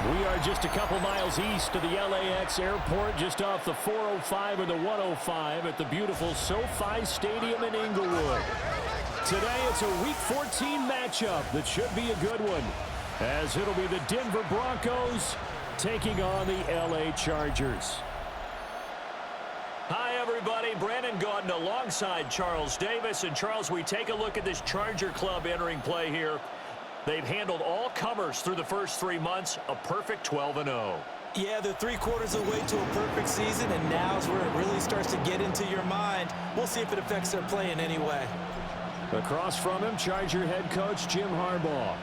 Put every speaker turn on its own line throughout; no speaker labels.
We are just a couple miles east of the LAX airport, just off the 405 or the 105 at the beautiful SoFi Stadium in Inglewood. Today, it's a Week 14 matchup that should be a good one, as it'll be the Denver Broncos taking on the LA Chargers. Hi, everybody. Brandon Gaudin alongside Charles Davis. And, Charles, we take a look at this Charger club entering play here. They've handled all comers through the first 3 months, a perfect 12-0.
Yeah, they're 3/4 of the way to a perfect season, and now's where it really starts to get into your mind. We'll see if it affects their play in any way.
Across from him, Charger head coach Jim Harbaugh.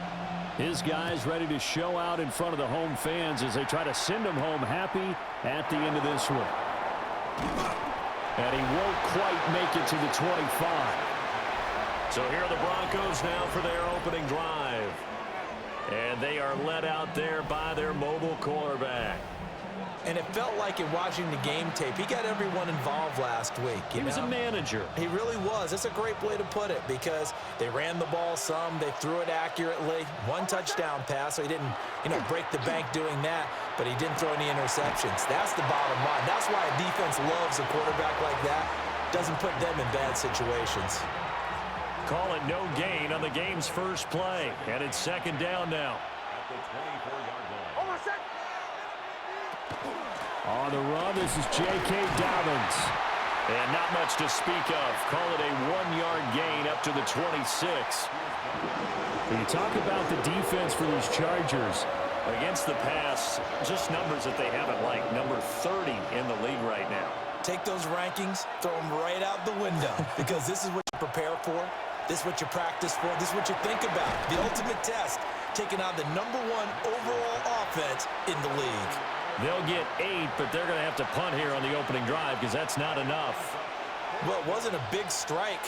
His guys ready to show out in front of the home fans as they try to send them home happy at the end of this one. And he won't quite make it to the 25. So here are the Broncos now for their opening drive. And they are led out there by their mobile quarterback.
And it felt like in watching the game tape, he got everyone involved last week.
He was a manager.
He really was. That's a great way to put it because they ran the ball some. They threw it accurately. 1 touchdown pass, so he didn't, break the bank doing that, but he didn't throw any interceptions. That's the bottom line. That's why a defense loves a quarterback like that. Doesn't put them in bad situations.
Call it no gain on the game's first play. And it's second down now.
At the 24-yard line.
On the run, this is J.K. Dobbins. And not much to speak of. Call it a 1-yard gain up to the 26. When you talk about the defense for these Chargers, against the pass, just numbers that they haven't liked. Number 30 in the league right now.
Take those rankings, throw them right out the window because this is what you prepare for. This is what you practice for. This is what you think about. The ultimate test, taking on the #1 overall offense in the league.
They'll get 8, but they're going to have to punt here on the opening drive because that's not enough.
Well, it wasn't a big strike,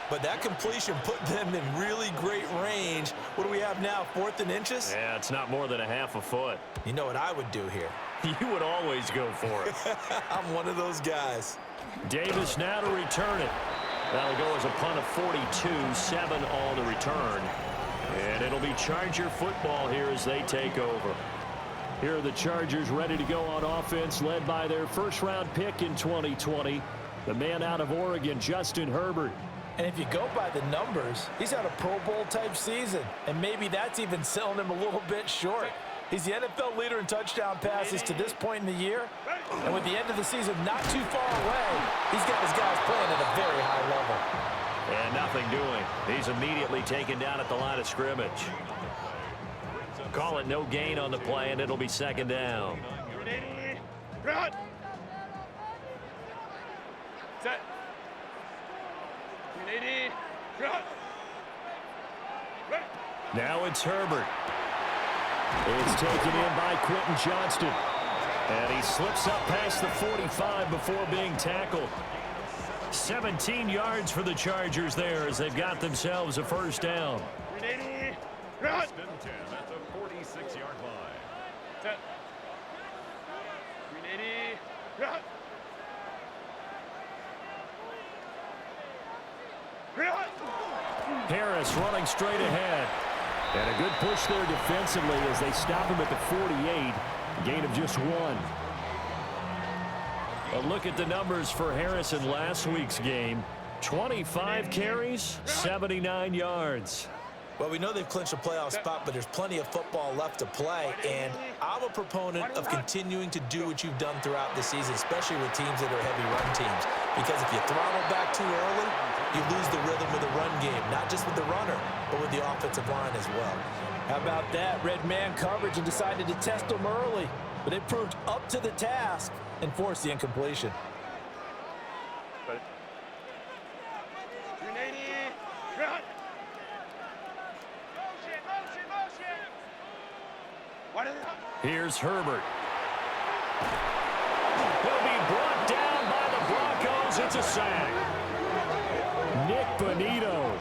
but that completion put them in really great range. What do we have now, 4th and inches?
Yeah, it's not more than a half a foot.
You know what I would do here?
You would always go for it.
I'm one of those guys.
Davis now to return it. That'll go as a punt of 42, 7 on the return. And it'll be Charger football here as they take over. Here are the Chargers ready to go on offense, led by their first-round pick in 2020, the man out of Oregon, Justin Herbert.
And if you go by the numbers, he's had a Pro Bowl-type season, and maybe that's even selling him a little bit short. He's the NFL leader in touchdown passes to this point in the year, and with the end of the season not too far away, he's got his guys playing at a very high level.
And nothing doing. He's immediately taken down at the line of scrimmage. Call it no gain on the play, and it'll be second down.
Run. Set. Run.
Now it's Herbert. It's taken in by Quentin Johnston. And he slips up past the 45 before being tackled. 17 yards for the Chargers there as they've got themselves a first down.
Run.
First and 10 at the 46-yard line.
Set. Run. Run.
Harris running straight ahead. And a good push there defensively as they stop him at the 48. Gain of just 1. A look at the numbers for Harris in last week's game. 25 carries, 79 yards.
Well, we know they've clinched a playoff spot, but there's plenty of football left to play, and I'm a proponent of continuing to do what you've done throughout the season, especially with teams that are heavy run teams, because if you throttle back too early, you lose the rhythm of the run game, not just with the runner, but with the offensive line as well. How about that? Red man coverage and decided to test them early, but they proved up to the task and forced the incompletion.
Run.
Here's Herbert. He'll be brought down by the Broncos. It's a sack. Nick Bonito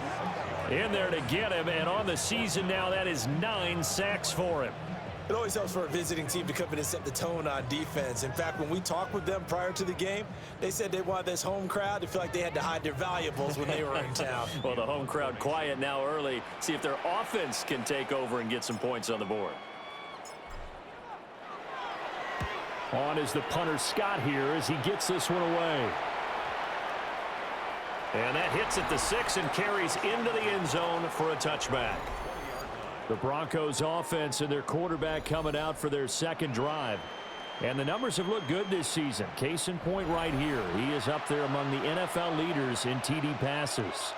in there to get him, and on the season now, that is 9 sacks for him.
It always helps for a visiting team to come in and set the tone on defense. In fact, when we talked with them prior to the game, they said they wanted this home crowd to feel like they had to hide their valuables when they were in town.
Well, the home crowd quiet now early. See if their offense can take over and get some points on the board. On is the punter Scott here as he gets this one away.
And that hits at the 6 and carries into the end zone for a touchback.
The Broncos offense and their quarterback coming out for their second drive. And the numbers have looked good this season. Case in point right here. He is up there among the NFL leaders in TD passes.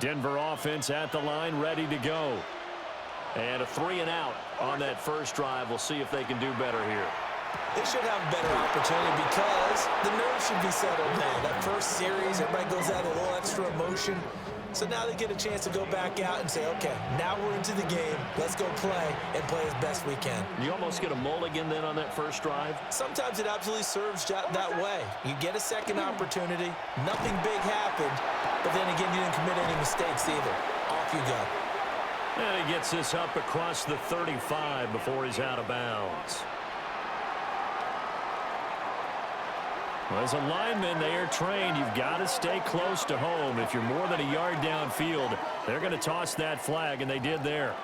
Denver offense at the line, ready to go.
And a 3-and-out on that first drive. We'll see if they can do better here.
They should have a better opportunity because the nerves should be settled now. That first series, everybody goes out a little extra emotion. So now they get a chance to go back out and say, okay, now we're into the game. Let's go play and play as best we can.
You almost get a mulligan then on that first drive?
Sometimes it absolutely serves that way. You get a second opportunity. Nothing big happened. But then again, you didn't commit any mistakes either. Off you go.
And he gets this up across the 35 before he's out of bounds.
Well, as a lineman, they are trained. You've got to stay close to home. If you're more than a yard downfield, they're going to toss that flag, and they did there.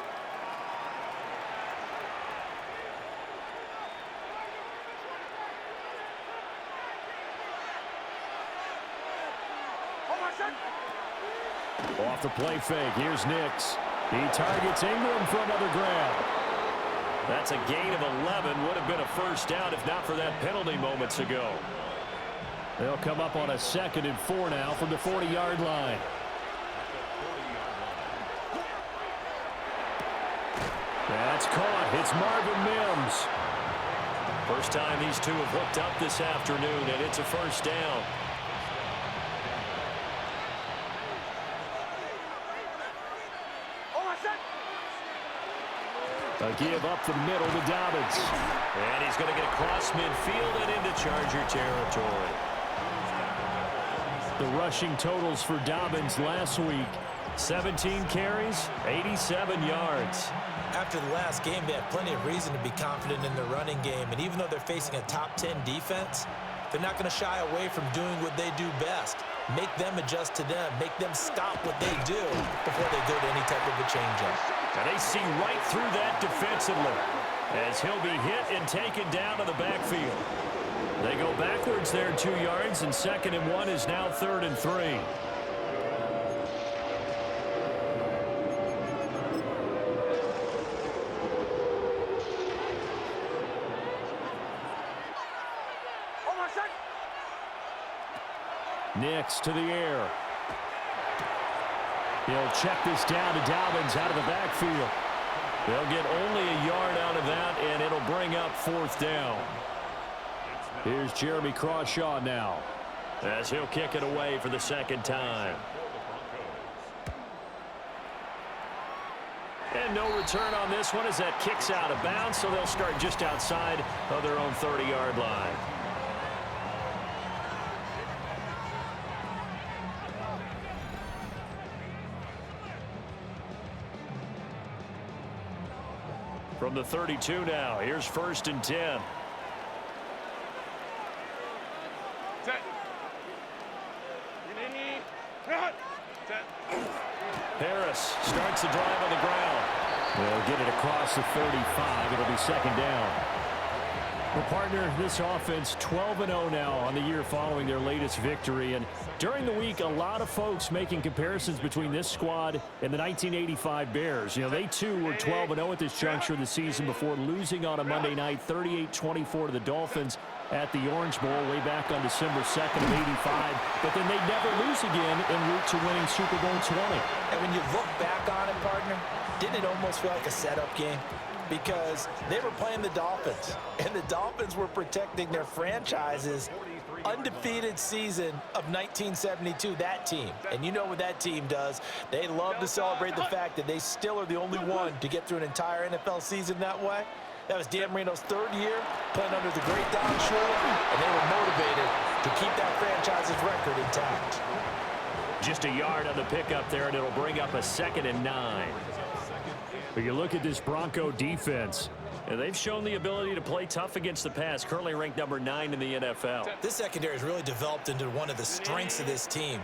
Off the play fake. Here's Nix. He targets Ingram for another grab.
That's a gain of 11. Would have been a first down if not for that penalty moments ago.
They'll come up on a 2nd and 4 now from the 40-yard line. That's caught. It's Marvin Mims.
First time these two have hooked up this afternoon, and it's a first down.
A give up the middle to Dobbins.
And he's going to get across midfield and into Charger territory.
The rushing totals for Dobbins last week. 17 carries, 87 yards.
After the last game, they have plenty of reason to be confident in their running game. And even though they're facing a top 10 defense, they're not going to shy away from doing what they do best. Make them adjust to them. Make them stop what they do before they go to any type of a change-up.
And they see right through that defensively as he'll be hit and taken down to the backfield.
They go backwards there 2 yards, and 2nd and 1 is now 3rd and 3. Nix to the air. He'll check this down to Dobbins out of the backfield. They'll get only a yard out of that, and it'll bring up 4th down. Here's Jeremy Crawshaw now,
as he'll kick it away for the 2nd time. And no return on this one as that kicks out of bounds, so they'll start just outside of their own 30-yard line. From the 32 now, here's 1st and 10. Harris starts the drive on the ground.
They'll get it across the 35. It'll be 2nd down. Well, partner, this offense 12-0 now on the year following their latest victory. And during the week, a lot of folks making comparisons between this squad and the 1985 Bears. You know, they too were 12-0 at this juncture of the season before losing on a Monday night 38-24 to the Dolphins at the Orange Bowl way back on December 2nd of 85. But then they'd never lose again en route to winning Super Bowl 20.
And when you look back on it, partner, didn't it almost feel like a setup game? Because they were playing the Dolphins, and the Dolphins were protecting their franchise's undefeated season of 1972, that team. And you know what that team does. They love to celebrate the fact that they still are the only one to get through an entire NFL season that way. That was Dan Marino's 3rd year playing under the great Don Shula, and they were motivated to keep that franchise's record intact.
Just a yard on the pickup there, and it'll bring up a 2nd and 9.
But you look at this Bronco defense.
And they've shown the ability to play tough against the pass, currently ranked number 9 in the NFL.
This secondary has really developed into one of the strengths of this team.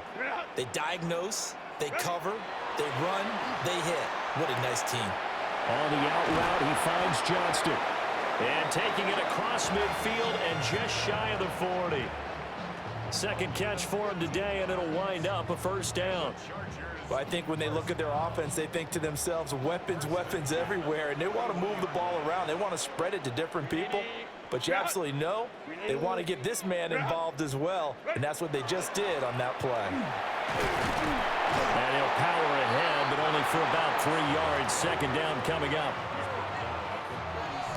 They diagnose, they cover, they run, they hit. What a nice team.
On the out route, he finds Johnston.
And taking it across midfield and just shy of the 40. Second catch for him today, and it'll wind up a first down.
Well, I think when they look at their offense, they think to themselves, weapons, weapons everywhere, and they want to move the ball around. They want to spread it to different people, but you absolutely know they want to get this man involved as well, and that's what they just did on that play.
And he'll power ahead, but only for about 3 yards. Second down coming up.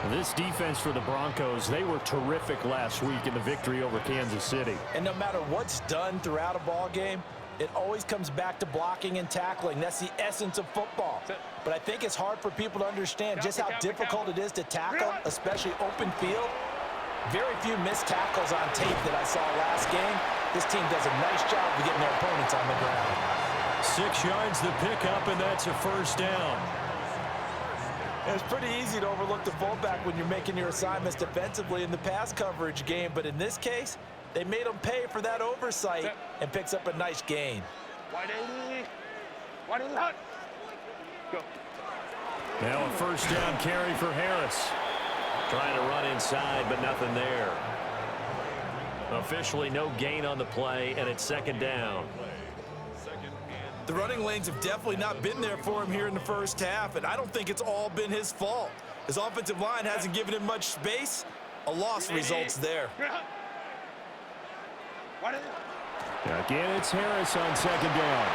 This defense for the Broncos, they were terrific last week in the victory over Kansas City.
And no matter what's done throughout a ball game, it always comes back to blocking and tackling. That's the essence of football. But I think it's hard for people to understand just how difficult it is to tackle, especially open field. Very few missed tackles on tape that I saw last game. This team does a nice job of getting their opponents on the ground.
6 yards the pickup, and that's a first down.
It's pretty easy to overlook the fullback when you're making your assignments defensively in the pass coverage game, but in this case, they made him pay for that oversight and picks up a nice gain.
Go.
Now a first down carry for Harris. Trying to run inside, but nothing there. Officially no gain on the play, and it's second down.
The running lanes have definitely not been there for him here in the first half, and I don't think it's all been his fault. His offensive line hasn't given him much space. A loss results there.
Again, it's Harris on second down.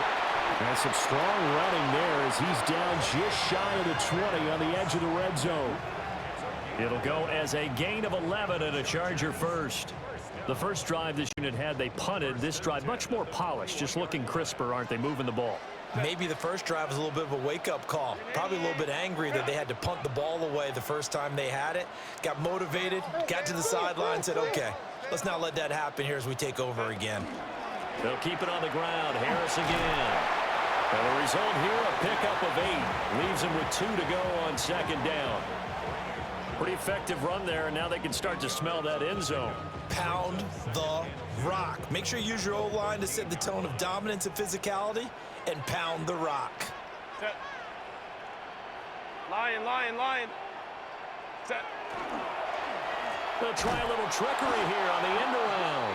And some strong running there as he's down just shy of the 20 on the edge of the red zone.
It'll go as a gain of 11 and a Charger first. The first drive this unit had, they punted. This drive, much more polished, just looking crisper, aren't they, moving the ball?
Maybe the first drive was a little bit of a wake-up call. Probably a little bit angry that they had to punt the ball away the first time they had it. Got motivated, got to the sideline, said, okay, let's not let that happen here as we take over again.
They'll keep it on the ground. Harris again. And the result here, a pickup of 8. Leaves him with 2 to go on second down. Pretty effective run there, and now they can start to smell that end zone.
Pound the rock. Make sure you use your O-line to set the tone of dominance and physicality, and pound the rock.
Set. Lion, lion, lion. Set.
They'll try a little trickery here on the end around.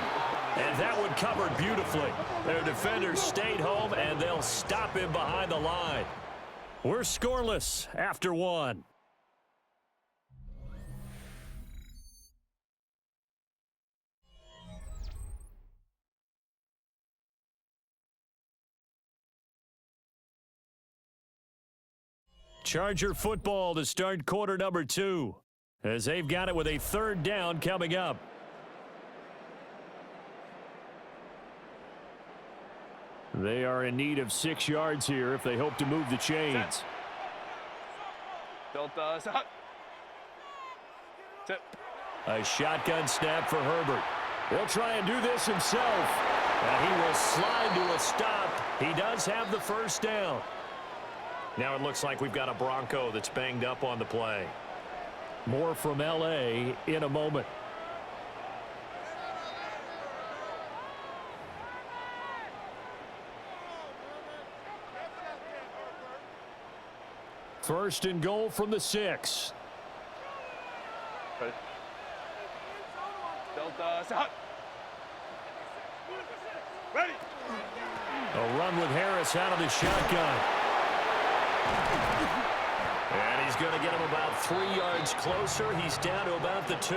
And that one covered beautifully. Their defenders stayed home, and they'll stop him behind the line. We're scoreless after 1. Charger football to start quarter number 2, as they've got it with a third down coming up.
They are in need of 6 yards here if they hope to move the chains.
Delta, set. Set.
A shotgun snap for Herbert. He'll try and do this himself. And he will slide to a stop. He does have the first down. Now it looks like we've got a Bronco that's banged up on the play.
More from L.A. in a moment. First and goal from the 6.
Delta, set. Ready.
A run with Harris out of the shotgun.
And he's going to get him about 3 yards closer. He's down to about the 2.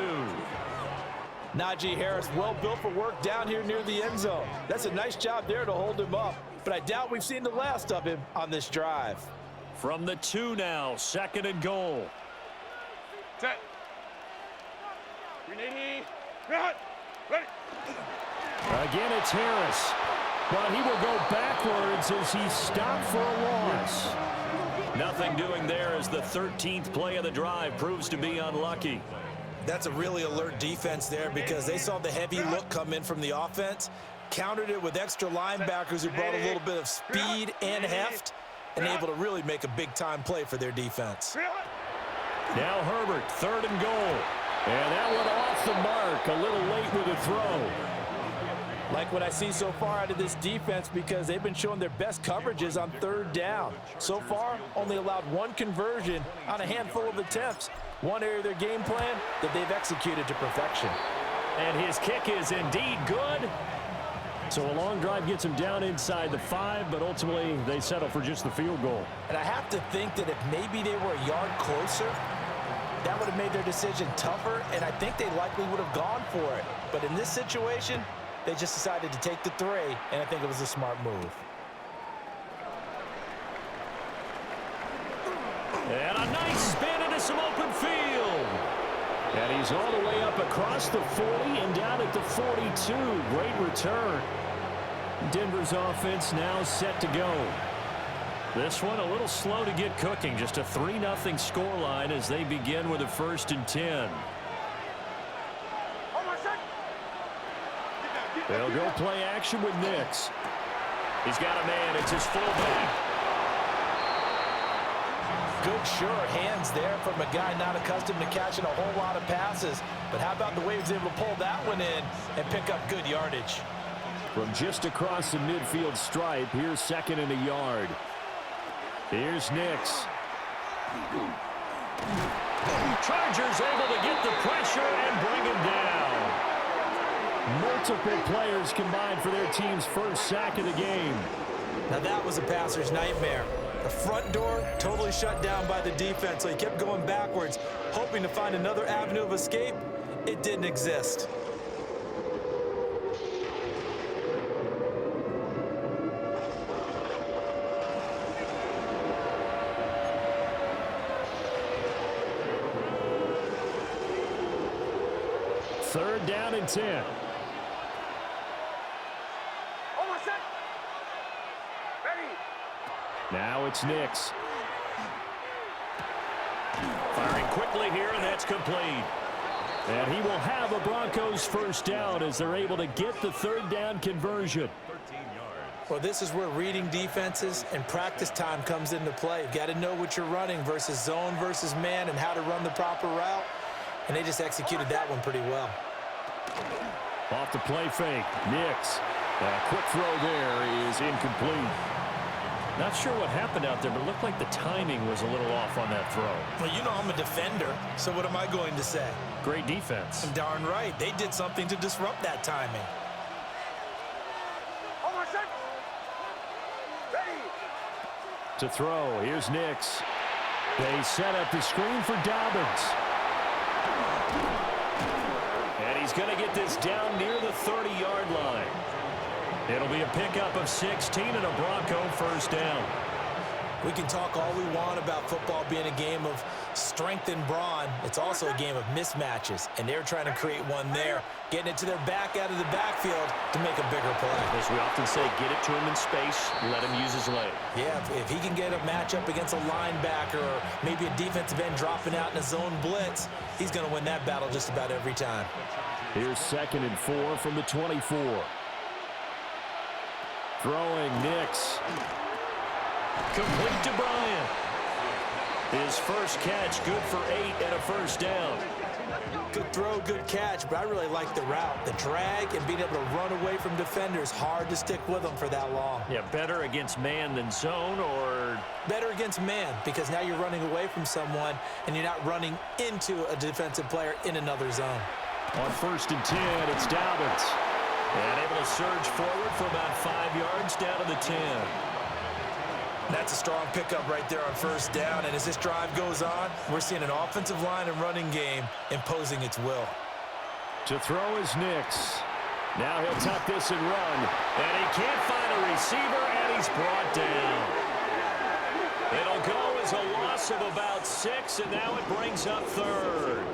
Najee Harris, well built for work down here near the end zone. That's a nice job there to hold him up. But I doubt we've seen the last of him on this drive.
From the 2 now, second and goal.
Set. Ready. Ready. Ready.
Again, it's Harris. But he will go backwards as he's stopped for a loss.
Nothing doing there as the 13th play of the drive proves to be unlucky.
That's a really alert defense there because they saw the heavy look come in from the offense, countered it with extra linebackers who brought a little bit of speed and heft, and able to really make a big-time play for their defense.
Now Herbert, third and goal. And that one off the mark, a little late with the throw.
Like what I see so far out of this defense because they've been showing their best coverages on third down. So far, only allowed one conversion on a handful of attempts. One area of their game plan that they've executed to perfection.
And his kick is indeed good.
So a long drive gets them down inside the 5, but ultimately they settle for just the field goal.
And I have to think that if maybe they were a yard closer, that would have made their decision tougher, and I think they likely would have gone for it. But in this situation, they just decided to take the 3, and I think it was a smart move.
And a nice spin into some open field.
And he's all the way up across the 40 and down at the 42. Great return. Denver's offense now set to go.
This one a little slow to get cooking. Just a 3-0 scoreline as they begin with a 1st and 10.
They'll go play action with Nix.
He's got a man. It's his fullback.
Good, sure hands there from a guy not accustomed to catching a whole lot of passes. But how about the way he was able to pull that one in and pick up good yardage?
From just across the midfield stripe, here's 2nd and a yard. Here's Nix.
Chargers able to get the pressure and bring him down.
Multiple players combined for their team's first sack of the game.
Now that was a passer's nightmare. The front door totally shut down by the defense, so he kept going backwards, hoping to find another avenue of escape. It didn't exist.
Third down and 10. Now it's Nix.
Firing quickly here, and that's complete.
And he will have a Broncos first down as they're able to get the 3rd down conversion.
13 yards.
Well, this is where reading defenses and practice time comes into play. You've got to know what you're running versus zone versus man and how to run the proper route. And they just executed that one pretty well.
Off the play fake, Nix. A quick throw there is incomplete.
Not sure what happened out there, but it looked like the timing was a little off on that throw.
Well, you know I'm a defender, so what am I going to say?
Great defense.
Darn right. They did something to disrupt that timing.
To throw, here's Nix. They set up the screen for Dobbins.
And he's going to get this down near the 30-yard line. It'll be a pickup of 16 and a Bronco first down.
We can talk all we want about football being a game of strength and brawn. It's also a game of mismatches, and they're trying to create one there, getting it to their back out of the backfield to make a bigger play.
As we often say, get it to him in space, let him use his leg.
Yeah, if he can get a matchup against a linebacker or maybe a defensive end dropping out in a zone blitz, he's going to win that battle just about every time.
Here's 2nd and 4 from the 24. Throwing Nix.
Complete to Bryant. His first catch, good for 8 and a first down.
Good throw, good catch, but I really like the route. The drag and being able to run away from defenders, hard to stick with them for that long.
Yeah, better against man than zone, or
better against man, because now you're running away from someone and you're not running into a defensive player in another zone.
On 1st and 10, it's Dobbins.
And able to surge forward for about 5 yards down to the 10.
That's a strong pickup right there on first down, and as this drive goes on, we're seeing an offensive line and running game imposing its will.
To throw is Nix. Now he'll tuck this and run.
And he can't find a receiver, and he's brought down. It'll go as a loss of about 6, and now it brings up 3rd.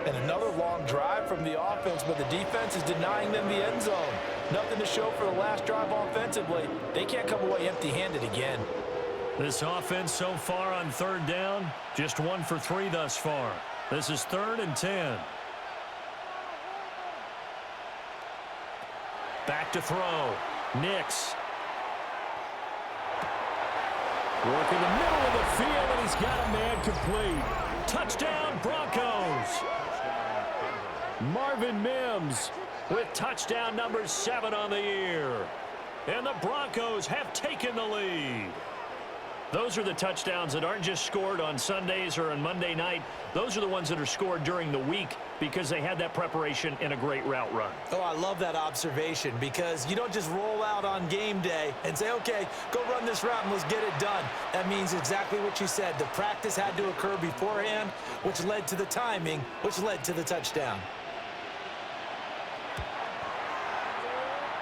And another long drive from the offense, but the defense is denying them the end zone. Nothing to show for the last drive offensively. They can't come away empty-handed again.
This offense so far on 3rd down, just 1 for 3 thus far. This is 3rd and 10. Back to throw. Nix.
Work in the middle of the field, and he's got a man complete.
Touchdown, Broncos.
Marvin Mims with touchdown number 7 on the year. And the Broncos have taken the lead. Those are the touchdowns that aren't just scored on Sundays or on Monday night. Those are the ones that are scored during the week because they had that preparation in a great route run.
Oh, I love that observation because you don't just roll out on game day and say, okay, go run this route and let's get it done. That means exactly what you said. The practice had to occur beforehand, which led to the timing, which led to the touchdown.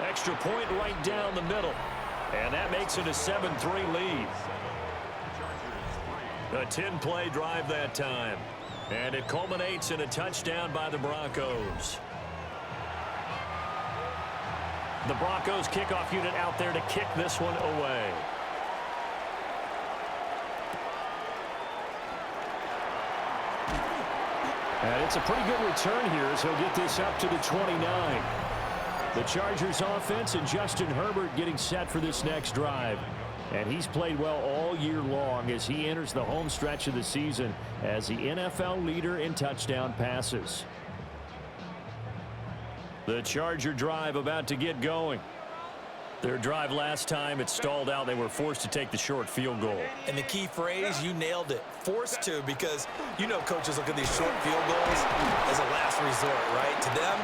Extra point right down the middle. And that makes it a 7-3 lead. A 10-play drive that time. And it culminates in a touchdown by the Broncos. The Broncos kickoff unit out there to kick this one away. And it's a pretty good return here as he'll get this up to the 29. The Chargers offense and Justin Herbert getting set for this next drive. And he's played well all year long as he enters the home stretch of the season as the NFL leader in touchdown passes. The Charger drive about to get going. Their drive last time, it stalled out. They were forced to take the short field goal.
And the key phrase, you nailed it. Forced to, because you know coaches look at these short field goals as a last resort, right? To them,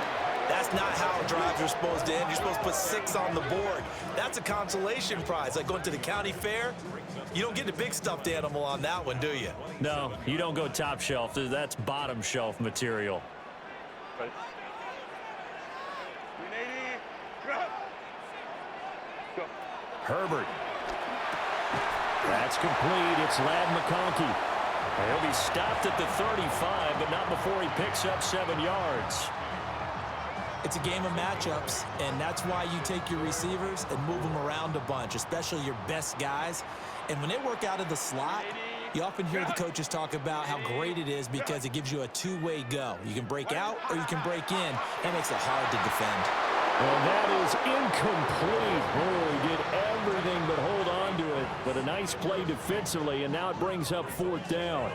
that's not how drives are supposed to end. You're supposed to put 6 on the board. That's a consolation prize. Like going to the county fair, you don't get the big stuffed animal on that one, do you?
No, you don't go top shelf. That's bottom shelf material.
Ready. 380. Drop. Go.
Herbert. That's complete. It's Ladd McConkey. He'll be stopped at the 35, but not before he picks up 7 yards.
It's a game of matchups, and that's why you take your receivers and move them around a bunch, especially your best guys. And when they work out of the slot, you often hear the coaches talk about how great it is because it gives you a two-way go. You can break out or you can break in. That makes it hard to defend.
Well, that is incomplete. Oh, he did everything but hold on to it. But a nice play defensively, and now it brings up 4th down.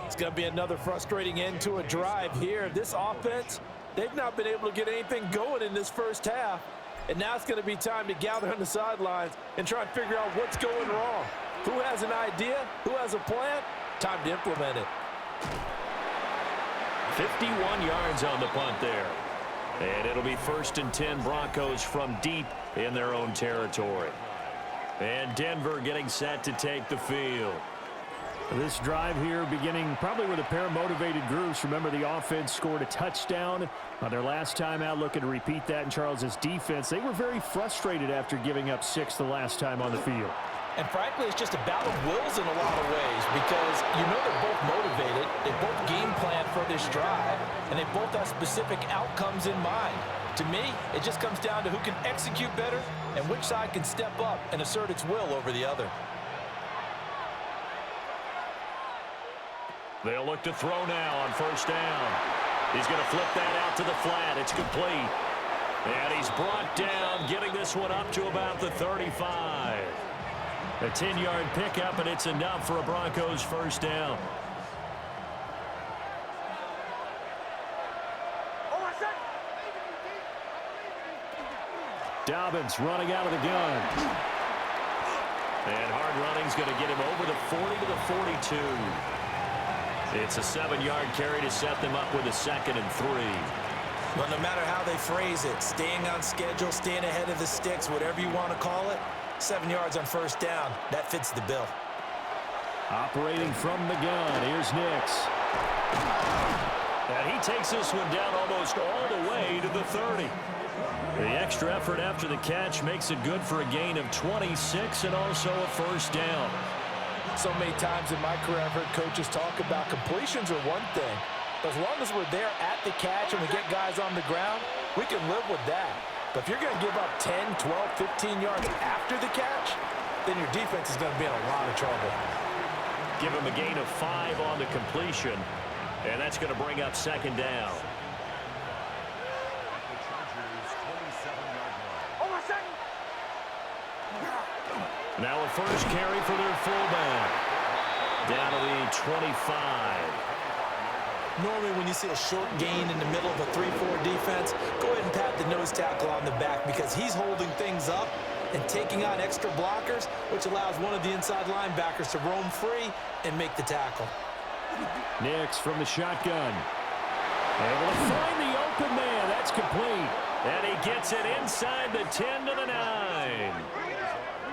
It's going to be another frustrating end to a drive here. This offense, they've not been able to get anything going in this first half. And now it's going to be time to gather on the sidelines and try and figure out what's going wrong. Who has an idea? Who has a plan? Time to implement it.
51 yards on the punt there. And it'll be 1st and 10 Broncos from deep in their own territory. And Denver getting set to take the field. This drive here beginning probably with a pair of motivated groups. Remember, the offense scored a touchdown on their last time out, looking to repeat that in Charles's defense. They were very frustrated after giving up 6 the last time on the field.
And frankly, it's just a battle of wills in a lot of ways because you know they're both motivated, they both game plan for this drive, and they both have specific outcomes in mind. To me, it just comes down to who can execute better and which side can step up and assert its will over the other.
They'll look to throw now on 1st down. He's going to flip that out to the flat. It's complete. And he's brought down, getting this one up to about the 35. A 10-yard pickup, and it's enough for a Broncos 1st down. Dobbins running out of the gun. And hard running's going to get him over the 40 to the 42. It's a 7-yard carry to set them up with a 2nd and 3.
Well, no matter how they phrase it, staying on schedule, staying ahead of the sticks, whatever you want to call it, 7 yards on 1st down. That fits the bill.
Operating from the gun, here's Nix. And he takes this one down almost all the way to the 30. The extra effort after the catch makes it good for a gain of 26 and also a 1st down.
So many times in my career, I've heard coaches talk about completions are one thing. But as long as we're there at the catch and we get guys on the ground, we can live with that. But if you're going to give up 10, 12, 15 yards after the catch, then your defense is going to be in a lot of trouble.
Give him a gain of 5 on the completion, and that's going to bring up 2nd down. Now a first carry for their fullback. Down to the 25.
Normally when you see a short gain in the middle of a 3-4 defense, go ahead and pat the nose tackle on the back because he's holding things up and taking on extra blockers, which allows one of the inside linebackers to roam free and make the tackle.
Nix from the shotgun. Able to find the open man. That's complete.
And he gets it inside the 10 to the 9.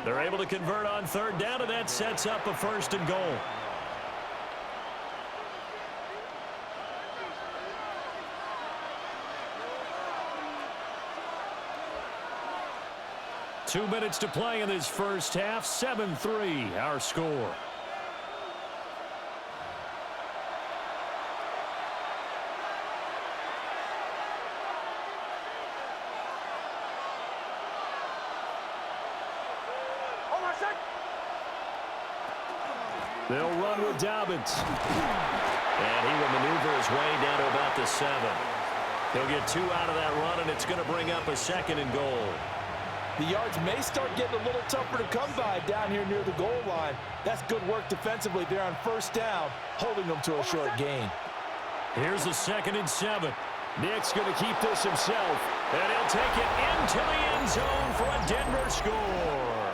They're able to convert on third down, and that sets up a 1st and goal. Two minutes to play in this first half. 7-3, our score. They'll run with Dobbins. And he will maneuver his way down to about the 7. He'll get 2 out of that run, and it's going to bring up a 2nd and goal.
The yards may start getting a little tougher to come by down here near the goal line. That's good work defensively there on 1st down, holding them to a short gain.
Here's a 2nd and 7.
Nick's going to keep this himself.
And he'll take it into the end zone for a Denver score.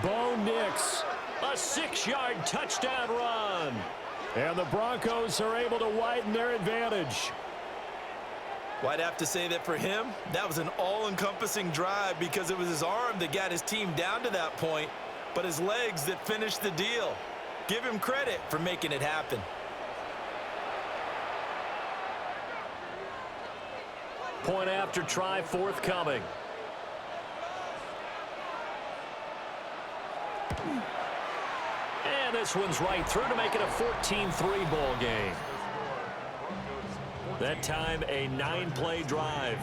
Bo Nix.
A 6-yard touchdown run.
And the Broncos are able to widen their advantage.
Well, I'd have to say that for him, that was an all-encompassing drive because it was his arm that got his team down to that point, but his legs that finished the deal. Give him credit for making it happen.
Point after try forthcoming. And this one's right through to make it a 14-3 ball game. That time a 9-play drive.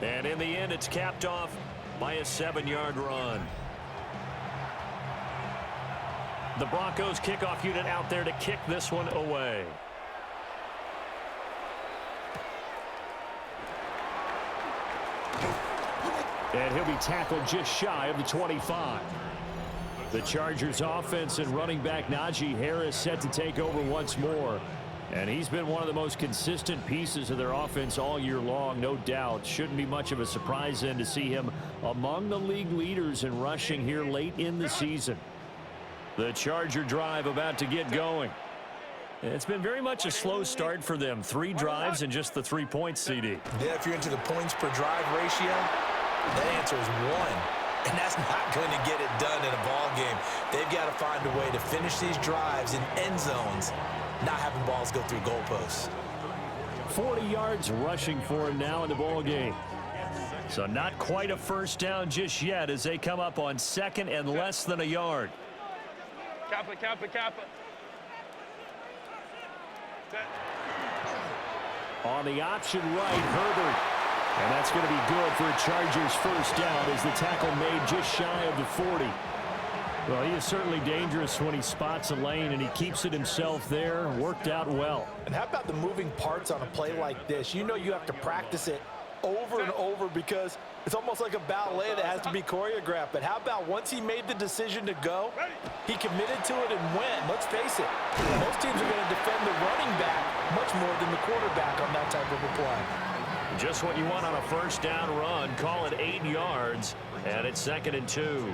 And in the end, it's capped off by a 7-yard run. The Broncos kickoff unit out there to kick this one away.
And he'll be tackled just shy of the 25. The Chargers offense and running back Najee Harris set to take over once more. And he's been one of the most consistent pieces of their offense all year long, no doubt. Shouldn't be much of a surprise then to see him among the league leaders in rushing here late in the season. The Charger drive about to get going. It's been very much a slow start for them. 3 drives and just the 3 points, CD.
Yeah, if you're into the points per drive ratio, that answer is 1. And that's not going to get it done in a ball game. They've got to find a way to finish these drives in end zones, not having balls go through goalposts.
40 yards rushing for him now in the ball game.
So not quite a first down just yet as they come up on 2nd and less than a yard.
Kappa, kappa, kappa.
On the option right, Herbert. And that's going to be good for a Chargers first down as the tackle made just shy of the 40. Well, he is certainly dangerous when he spots a lane, and he keeps it himself there. Worked out well.
And how about the moving parts on a play like this? You know you have to practice it over and over because it's almost like a ballet that has to be choreographed. But how about once he made the decision to go, he committed to it and went. Let's face it, most teams are going to defend the running back much more than the quarterback on that type of a play.
Just what you want on a first down run. Call it 8 yards, and it's 2nd and 2.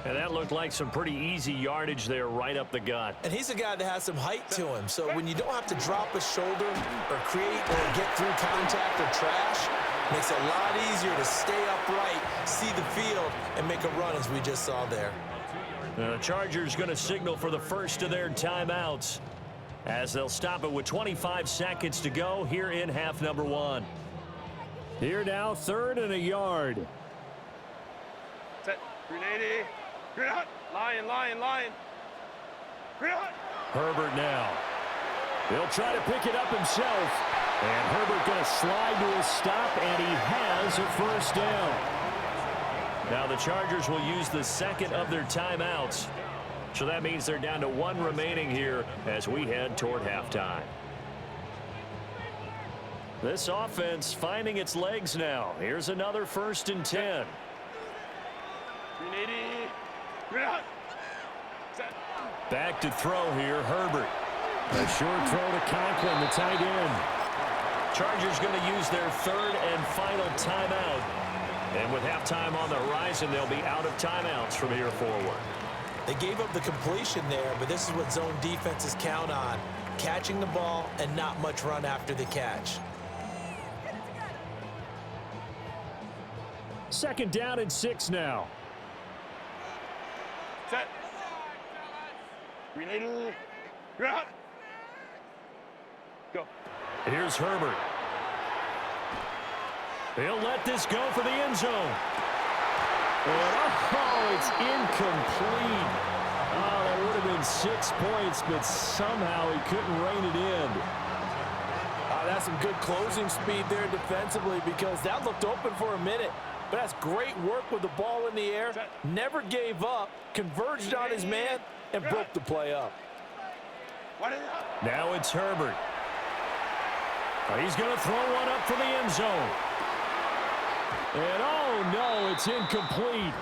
And that looked like some pretty easy yardage there right up the gut.
And he's a guy that has some height to him. So when you don't have to drop a shoulder or create or get through contact or trash, it makes it a lot easier to stay upright, see the field, and make a run as we just saw there.
The Chargers going to signal for the first of their timeouts as they'll stop it with 25 seconds to go here in half number 1.
Here now, 3rd and a yard.
Set. 380. Grenade. Lion, lion, lion. Grenade.
Herbert now. He'll try to pick it up himself. And Herbert going to slide to his stop, and he has a first down.
Now the Chargers will use the 2nd of their timeouts. So that means they're down to 1 remaining here as we head toward halftime. This offense finding its legs now. Here's another 1st and 10.
380. Grenade. Set.
Back to throw here, Herbert.
A short throw to Conklin, the tight end.
Chargers going to use their third and final timeout. And with halftime on the horizon, they'll be out of timeouts from here forward.
They gave up the completion there, but this is what zone defenses count on. Catching the ball and not much run after the catch.
Second down and 6 now.
Set. Grenade. Ground. Go.
Here's Herbert.
He'll let this go for the end zone. And, it's incomplete. Oh, that would have been 6 points, but somehow he couldn't rein it in.
That's some good closing speed there defensively, because that looked open for a minute. But that's great work with the ball in the air. Never gave up, converged on his man, and broke the play up.
Now it's Herbert. He's going to throw one up for the end zone. And, oh, no, it's incomplete.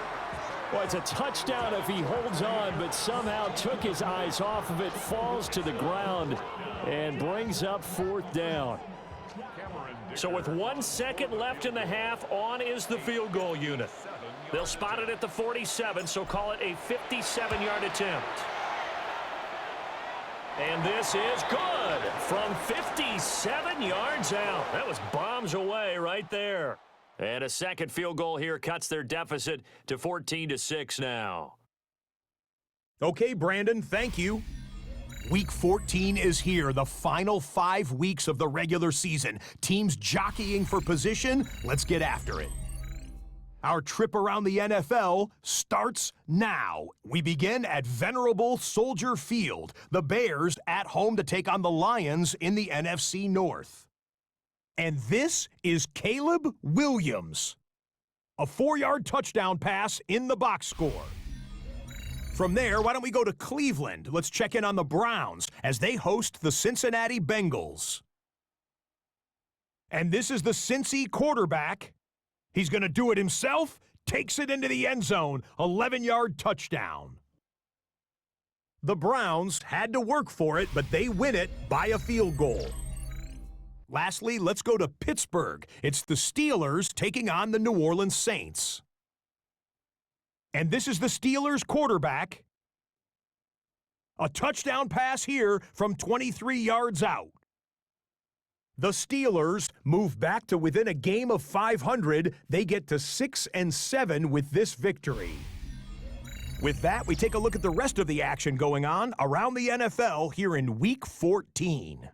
Well, it's a touchdown if he holds on, but somehow took his eyes off of it, falls to the ground, and brings up 4th down.
So with 1 second left in the half, on is the field goal unit. They'll spot it at the 47, so call it a 57-yard attempt. And this is good from 57 yards out. That was bombs away right there. And a second field goal here cuts their deficit to 14-6 now.
Okay, Brandon, thank you. Week 14 is here, the final 5 weeks of the regular season. Teams jockeying for position. Let's get after it. Our trip around the NFL starts now. We begin at venerable Soldier Field. The Bears at home to take on the Lions in the NFC North. And this is Caleb Williams. A 4-yard touchdown pass in the box score. From there, why don't we go to Cleveland? Let's check in on the Browns as they host the Cincinnati Bengals. And this is the Cincy quarterback. He's going to do it himself, takes it into the end zone, 11-yard touchdown. The Browns had to work for it, but they win it by a field goal. Lastly, let's go to Pittsburgh. It's the Steelers taking on the New Orleans Saints. And this is the Steelers quarterback. A touchdown pass here from 23 yards out. The Steelers move back to within a game of 500. They get to 6-7 with this victory. With that, we take a look at the rest of the action going on around the NFL here in Week 14.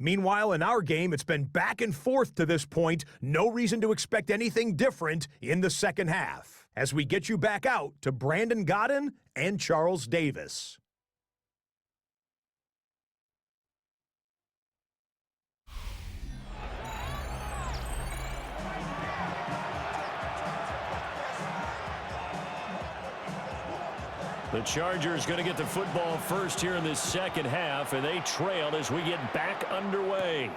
Meanwhile, in our game, it's been back and forth to this point. No reason to expect anything different in the second half, as we get you back out to Brandon Godden and Charles Davis.
The Chargers going to get the football first here in this second half, and they trail as we get back underway.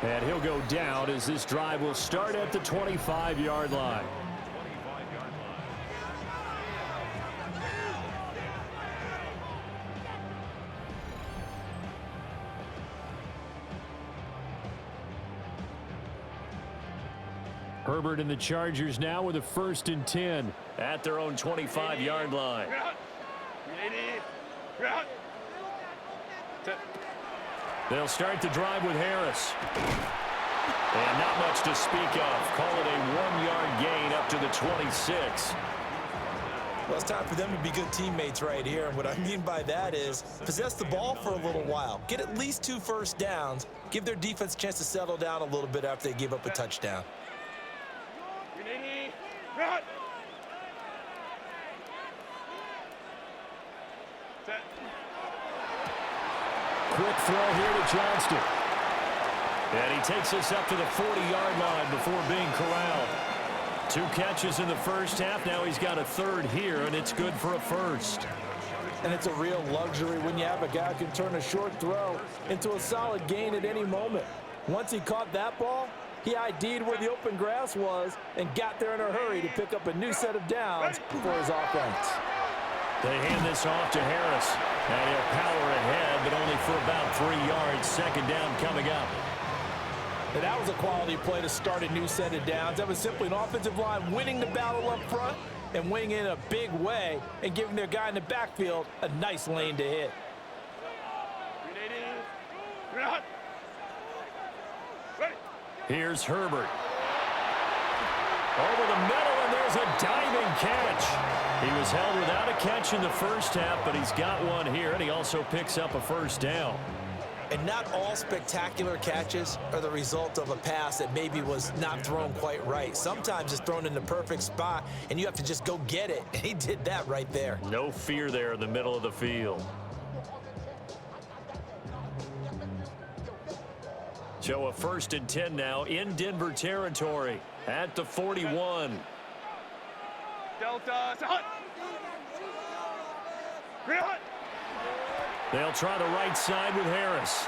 And he'll go down as this drive will start at the 25-yard line. Herbert and the Chargers now with a 1st and 10 at their own 25-yard line. They'll start the drive with Harris. And not much to speak of. Call it a 1-yard gain up to the 26.
Well, it's time for them to be good teammates right here. And what I mean by that is possess the ball for a little while. Get at least 2 first downs. Give their defense a chance to settle down a little bit after they give up a touchdown.
Quick throw here to Johnston. And he takes us up to the 40-yard line before being corralled. 2 catches in the first half. Now he's got a 3rd here, and it's good for a 1st.
And it's a real luxury when you have a guy who can turn a short throw into a solid gain at any moment. Once he caught that ball, he ID'd where the open grass was and got there in a hurry to pick up a new set of downs for his offense.
They hand this off to Harris. And he'll power ahead, but only for about 3 yards. Second down coming up.
And that was a quality play to start a new set of downs. That was simply an offensive line winning the battle up front and winning in a big way and giving their guy in the backfield a nice lane to hit.
Here's Herbert. Over the middle, and there's a diving catch. He was held without a catch in the first half, but he's got one here, and he also picks up a first down.
And not all spectacular catches are the result of a pass that maybe was not thrown quite right. Sometimes it's thrown in the perfect spot, and you have to just go get it. And he did that right there.
No fear there in the middle of the field. So a 1st and 10 now in Denver territory at the 41.
Delta, hut.
They'll try the right side with Harris.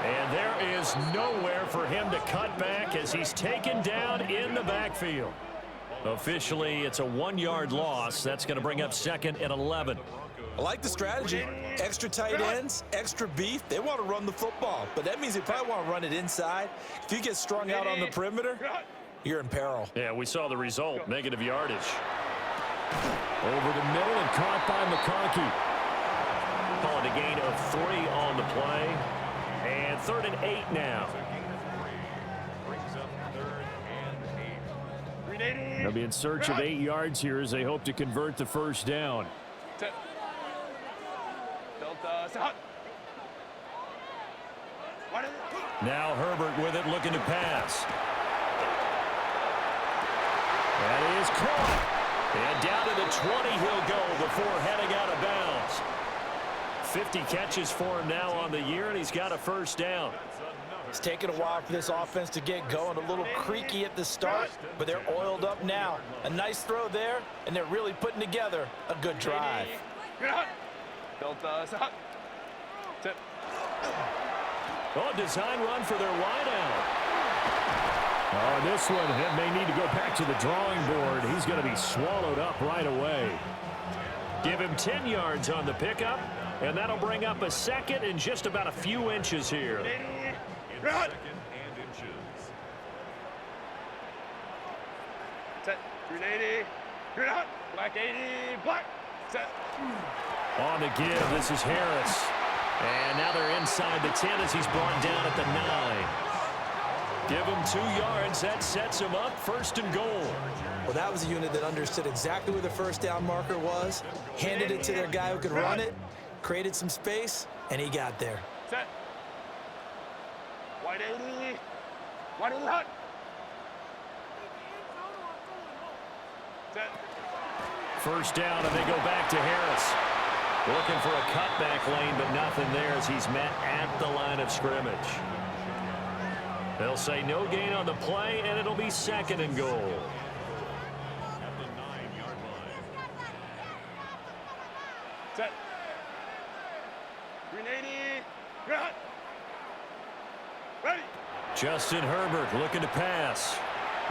And there is nowhere for him to cut back as he's taken down in the backfield. Officially, it's a 1-yard loss. That's going to bring up 2nd and 11.
I like the strategy. Extra tight ends, extra beef. They want to run the football, but that means they probably want to run it inside. If you get strung out on the perimeter, you're in peril.
Yeah, we saw the result, negative yardage. Over the middle and caught by McConkey. Calling a gain of 3 on the play. And 3rd and 8 now.
Brings up 3rd and 8.
They'll be in search of 8 yards here as they hope to convert the first down.
Now Herbert with it, looking to pass. That is caught. And down to the 20 he'll go before heading out of bounds. 50 catches for him now on the year, and he's got a first down.
It's taken a while for this offense to get going. A little creaky at the start, but they're oiled up now. A nice throw there, and they're really putting together a good drive.
Oh, design run for their wideout.
Oh, this one may need to go back to the drawing board. He's going to be swallowed up right away.
Give him 10 yards on the pickup, and that'll bring up a 2nd and just about a few inches here.
In 2nd and inches.
Set. 380. Black 80. Black. Set.
On the give, this is Harris. And now they're inside the 10 as he's brought down at the 9. Give him 2 yards. That sets him up 1st and goal.
Well, that was a unit that understood exactly where the first down marker was, handed it to their guy who could run it, created some space, and he got there.
Set. White 80. White 80 hot. Set.
First down, and they go back to Harris. Looking for a cutback lane, but nothing there as he's met at the line of scrimmage. They'll say no gain on the play, and it'll be 2nd and goal.
At the 9-yard line.
Set. 380. Hot. Ready.
Justin Herbert looking to pass.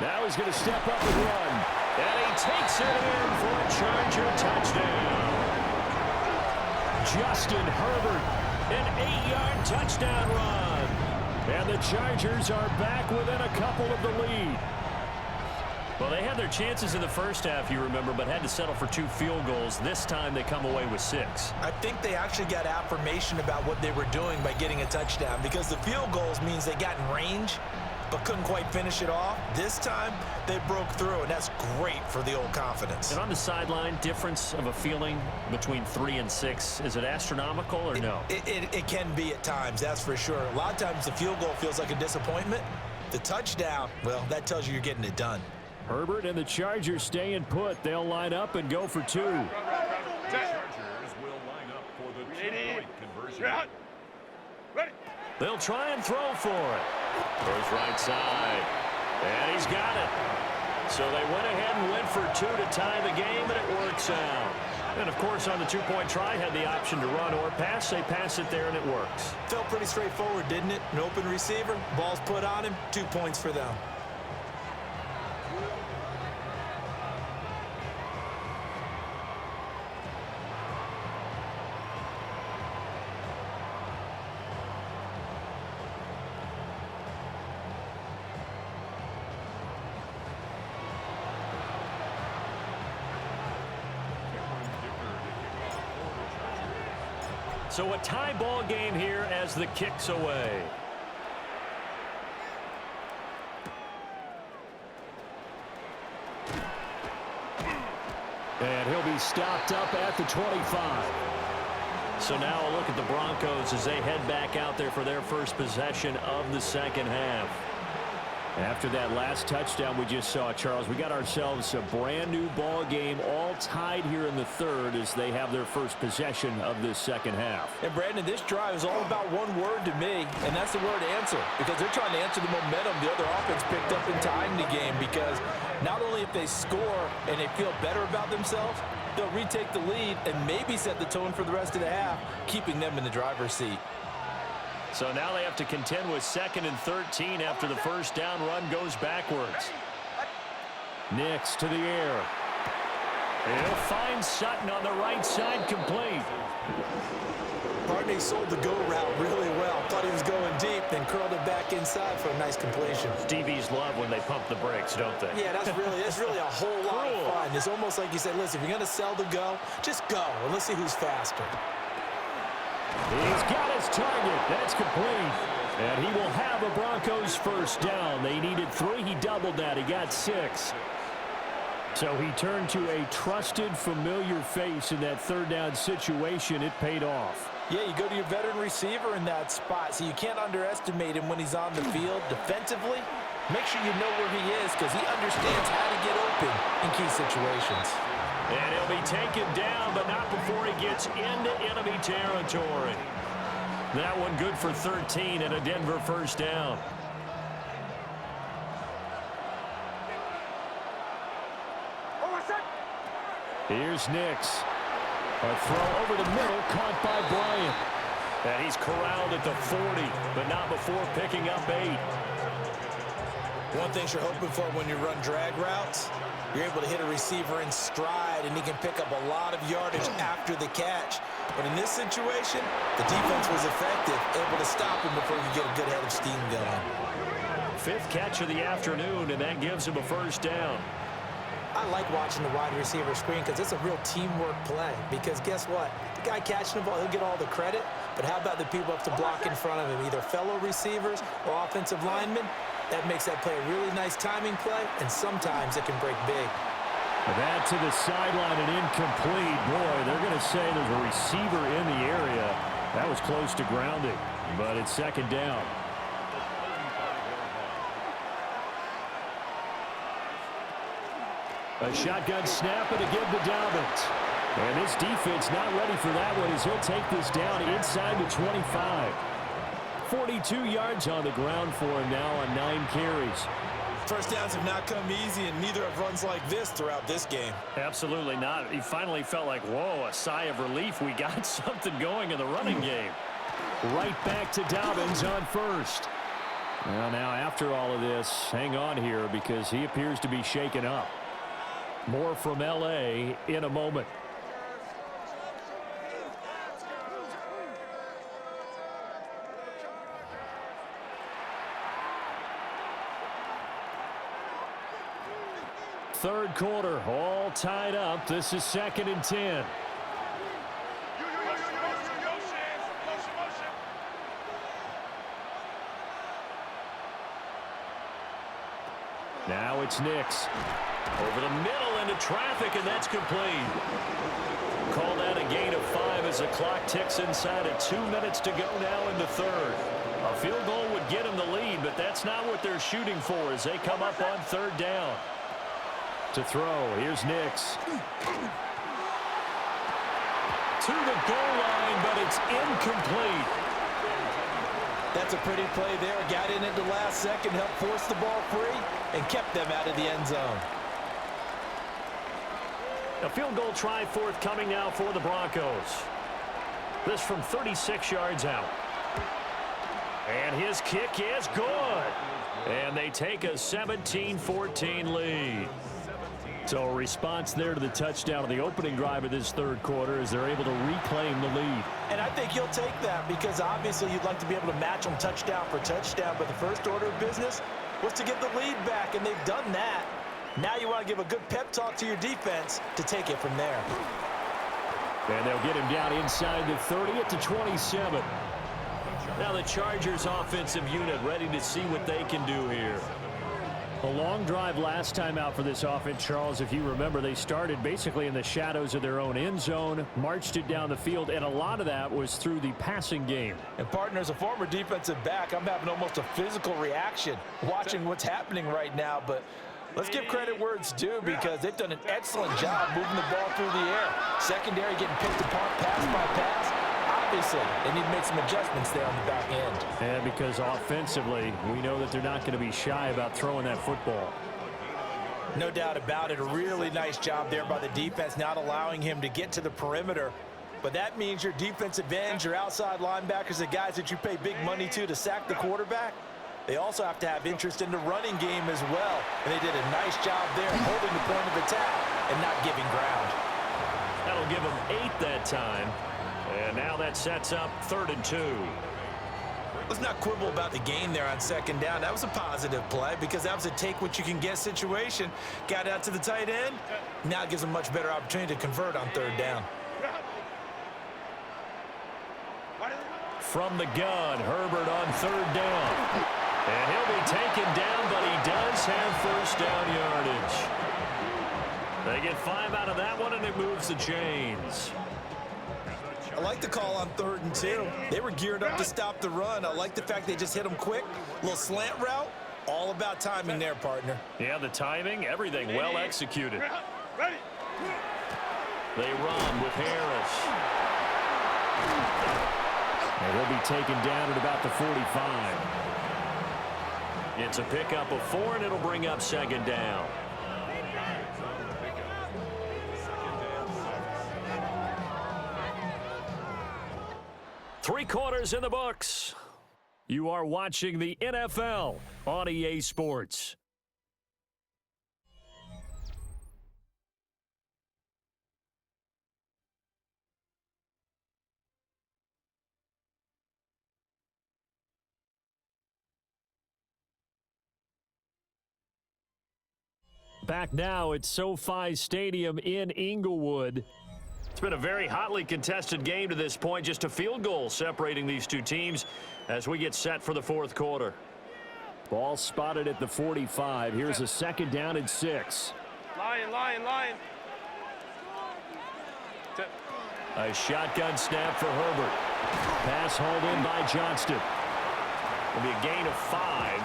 Now he's going to step up and run. And he takes it in for a Charger touchdown. Justin Herbert, an 8-yard touchdown run. And the Chargers are back within a couple of the lead. Well, they had their chances in the first half, you remember, but had to settle for 2 field goals. This time they come away with 6.
I think they actually got affirmation about what they were doing by getting a touchdown, because the field goals means they got in range but couldn't quite finish it off. This time, they broke through, and that's great for the old confidence.
And on the sideline, difference of a feeling between 3 and 6, is it astronomical or no?
It can be at times, that's for sure. A lot of times the field goal feels like a disappointment. The touchdown, well, that tells you you're getting it done.
Herbert and the Chargers staying put. They'll line up and go for 2.
The Chargers will line up for the 2-point conversion.
Ready.
They'll try and throw for it. Goes right side. And he's got it. So they went ahead and went for 2 to tie the game, and it works out. And, of course, on the 2-point try, had the option to run or pass. They pass it there, and it works.
Felt pretty straightforward, didn't it? An open receiver, ball's put on him, 2 points for them.
So a tie ball game here as the kick's away.
And he'll be stopped up at the 25.
So now a look at the Broncos as they head back out there for their first possession of the second half.
After that last touchdown we just saw, Charles, we got ourselves a brand new ball game, all tied here in the third as they have their first possession of this second half.
And Brandon, this drive is all about one word to me, and that's the word answer, because they're trying to answer the momentum the other offense picked up in tying the game, because not only if they score and they feel better about themselves, they'll retake the lead and maybe set the tone for the rest of the half, keeping them in the driver's seat.
So now they have to contend with 2nd and 13 after the first down run goes backwards.
Nix to the air.
He'll find Sutton on the right side, complete.
Barney sold the go route really well. Thought he was going deep, then curled it back inside for a nice completion.
DBs love when they pump the brakes, don't they?
Yeah, that's really a whole lot of fun. It's almost like you said, listen, if you're going to sell the go, just go, and let's see who's faster.
He's got his target. That's complete. And he will have a Broncos first down. They needed 3. He doubled that. He got 6. So he turned to a trusted, familiar face in that third down situation. It paid off.
Yeah, you go to your veteran receiver in that spot, so you can't underestimate him when he's on the field defensively. Make sure you know where he is because he understands how to get open in key situations.
And he'll be taken down, but not before he gets into enemy territory. That one good for 13 and a Denver first down.
Here's Nix. A throw over the middle, caught by Bryant.
And he's corralled at the 40, but not before picking up 8.
One thing you're hoping for when you run drag routes, you're able to hit a receiver in stride, and he can pick up a lot of yardage after the catch. But in this situation, the defense was effective, able to stop him before you get a good head of steam going.
5th catch of the afternoon, and that gives him a first down.
I like watching the wide receiver screen because it's a real teamwork play. Because guess what? The guy catching the ball, he'll get all the credit. But how about the people up to block in front of him, either fellow receivers or offensive linemen? That makes that play a really nice timing play, and sometimes it can break big.
That to the sideline and incomplete. Boy, they're going to say there's a receiver in the area. That was close to grounding, but it's second down. A shotgun snap and a give to Dobbins. And this defense not ready for that one as he'll take this down inside the 25. 42 yards on the ground for him now on 9 carries.
First downs have not come easy, and neither have runs like this throughout this game.
Absolutely not. He finally felt like, whoa, a sigh of relief. We got something going in the running game.
Right back to Dobbins on first. Well, now after all of this, hang on here because he appears to be shaken up. More from L.A. in a moment. Third quarter, all tied up. This is 2nd and 10. Now it's Nix.
Over the middle into traffic, and that's complete. Call that a gain of 5 as the clock ticks inside of 2 minutes to go now in the third. A field goal would get them the lead, but that's not what they're shooting for as they come up on 3rd down.
To throw, here's Nix.
To the goal line, but it's incomplete.
That's a pretty play there. Got in at the last second, helped force the ball free, and kept them out of the end zone.
A field goal try forthcoming now for the Broncos. This from 36 yards out. And his kick is good. And they take a 17-14 lead.
So a response there to the touchdown of the opening drive of this third quarter as they're able to reclaim the lead.
And I think you'll take that because obviously you'd like to be able to match them touchdown for touchdown, but the first order of business was to get the lead back, and they've done that. Now you want to give a good pep talk to your defense to take it from there.
And they'll get him down inside the 30 at the 27.
Now the Chargers offensive unit ready to see what they can do here.
A long drive last time out for this offense, Charles. If you remember, they started basically in the shadows of their own end zone, marched it down the field, and a lot of that was through the passing game.
And partner, as a former defensive back, I'm having almost a physical reaction watching what's happening right now. But let's give credit where it's due, because they've done an excellent job moving the ball through the air. Secondary getting picked apart pass by pass. Obviously, they need to make some adjustments there on the back end.
And because offensively, we know that they're not going to be shy about throwing that football.
No doubt about it. A really nice job there by the defense, not allowing him to get to the perimeter. But that means your defensive ends, your outside linebackers, the guys that you pay big money to sack the quarterback, they also have to have interest in the running game as well. And they did a nice job there holding the point of attack and not giving ground.
That'll give them 8 that time. And now that sets up 3rd and 2.
Let's not quibble about the gain there on 2nd down. That was a positive play because that was a take-what-you-can-get situation. Got out to the tight end. Now it gives them a much better opportunity to convert on 3rd down.
From the gun, Herbert on 3rd down. And he'll be taken down, but he does have 1st down yardage. They get 5 out of that one, and it moves the chains.
I like the call on 3rd and 2. They were geared up to stop the run. I like the fact they just hit them quick. Little slant route. All about timing there, partner.
Yeah, the timing, everything well executed.
Ready.
They run with Harris.
And he'll be taken down at about the 45.
It's a pickup of 4, and it'll bring up 2nd down. Three quarters in the books. You are watching the NFL on EA Sports.
Back now at SoFi Stadium in Inglewood.
It's been a very hotly contested game to this point. Just a field goal separating these two teams as we get set for the 4th quarter.
Ball spotted at the 45. Here's a 2nd down and 6.
Lion.
A shotgun snap for Herbert. Pass hauled in by Johnston.
It'll be a gain of 5.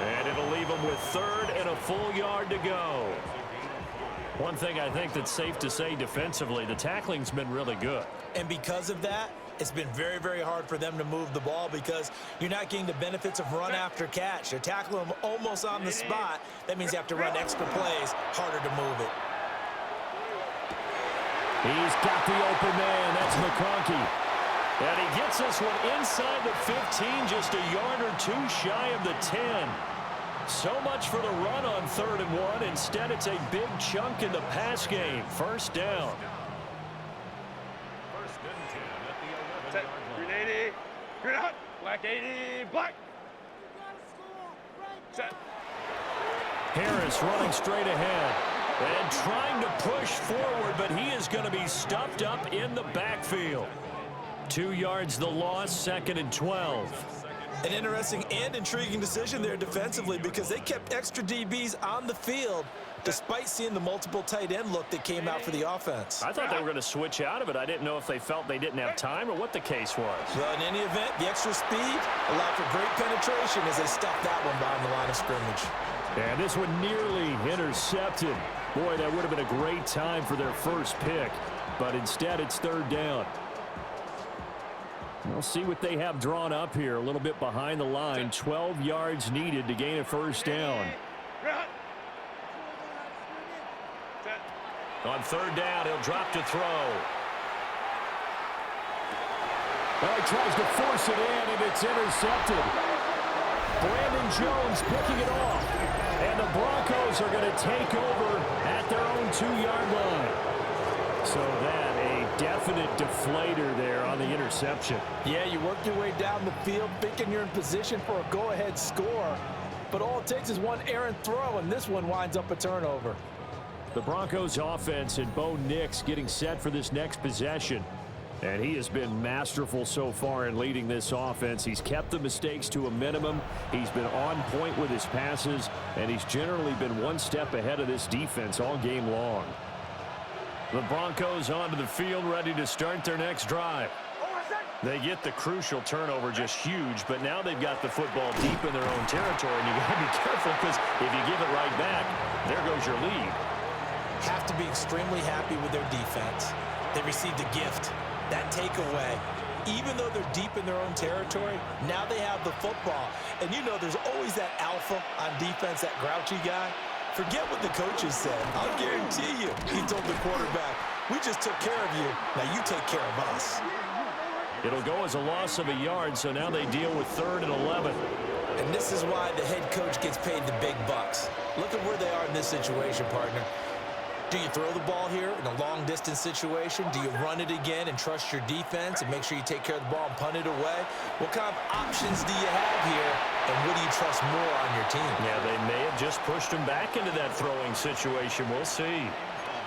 And it'll leave them with 3rd and a full yard to go. One thing I think that's safe to say defensively, the tackling's been really good.
And because of that, it's been very, very hard for them to move the ball because you're not getting the benefits of run after catch. They're tackling them almost on the spot. That means you have to run extra plays, harder to move it.
He's got the open man. That's McConkey.
And he gets this one inside the 15, just a yard or 2 shy of the 10. So much for the run on 3rd and 1. Instead, it's a big chunk in the pass game. 1st down.
1st and 10 at the 11-yard line.
Green 80. Green out. Black 80. Black. Set.
Harris running straight ahead and trying to push forward, but he is going to be stuffed up in the backfield. 2 yards the loss, 2nd and 12.
An interesting and intriguing decision there defensively because they kept extra DBs on the field despite seeing the multiple tight end look that came out for the offense.
I thought they were going to switch out of it. I didn't know if they felt they didn't have time or what the case was.
Well, in any event, the extra speed allowed for great penetration as they stopped that one behind the line of scrimmage.
And this one nearly intercepted. Boy, that would have been a great time for their first pick, but instead it's 3rd down. We'll see what they have drawn up here. A little bit behind the line. 12 yards needed to gain a 1st down.
On 3rd down, he'll drop to throw.
Well, he tries to force it in, and it's intercepted. Brandon Jones picking it off. And the Broncos are going to take over at their own 2-yard line. So that a definite deflator there on the interception.
Yeah, you work your way down the field thinking you're in position for a go-ahead score. But all it takes is one errant throw, and this one winds up a turnover.
The Broncos offense and Bo Nix getting set for this next possession. And he has been masterful so far in leading this offense. He's kept the mistakes to a minimum. He's been on point with his passes, and he's generally been one step ahead of this defense all game long. The Broncos onto the field, ready to start their next drive. They get the crucial turnover, just huge, but now they've got the football deep in their own territory, and you got to be careful because if you give it right back, there goes your lead.
Have to be extremely happy with their defense. They received a gift. That takeaway, even though they're deep in their own territory, now they have the football. And you know there's always that alpha on defense, that grouchy guy. Forget what the coaches said. I'll guarantee you, he told the quarterback, we just took care of you. Now you take care of us.
It'll go as a loss of a yard, so now they deal with 3rd and 11.
And this is why the head coach gets paid the big bucks. Look at where they are in this situation, partner. Do you throw the ball here in a long-distance situation? Do you run it again and trust your defense and make sure you take care of the ball and punt it away? What kind of options do you have here, and what do you trust more on your team?
Yeah, they may have just pushed him back into that throwing situation. We'll see.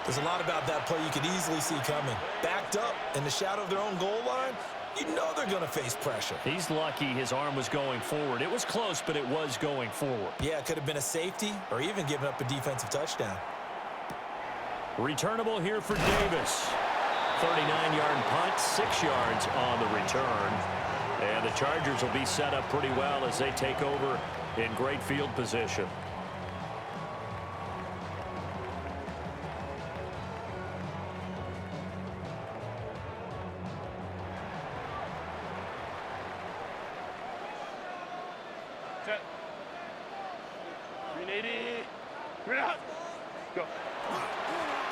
There's a lot about that play you could easily see coming. Backed up in the shadow of their own goal line, you know they're going to face pressure.
He's lucky his arm was going forward. It was close, but it was going forward.
Yeah, it could have been a safety or even given up a defensive touchdown.
Returnable here for Davis. 39-yard punt, 6 yards on the return. And the Chargers will be set up pretty well as they take over in great field position.
Set. 380. Bring it out. Go.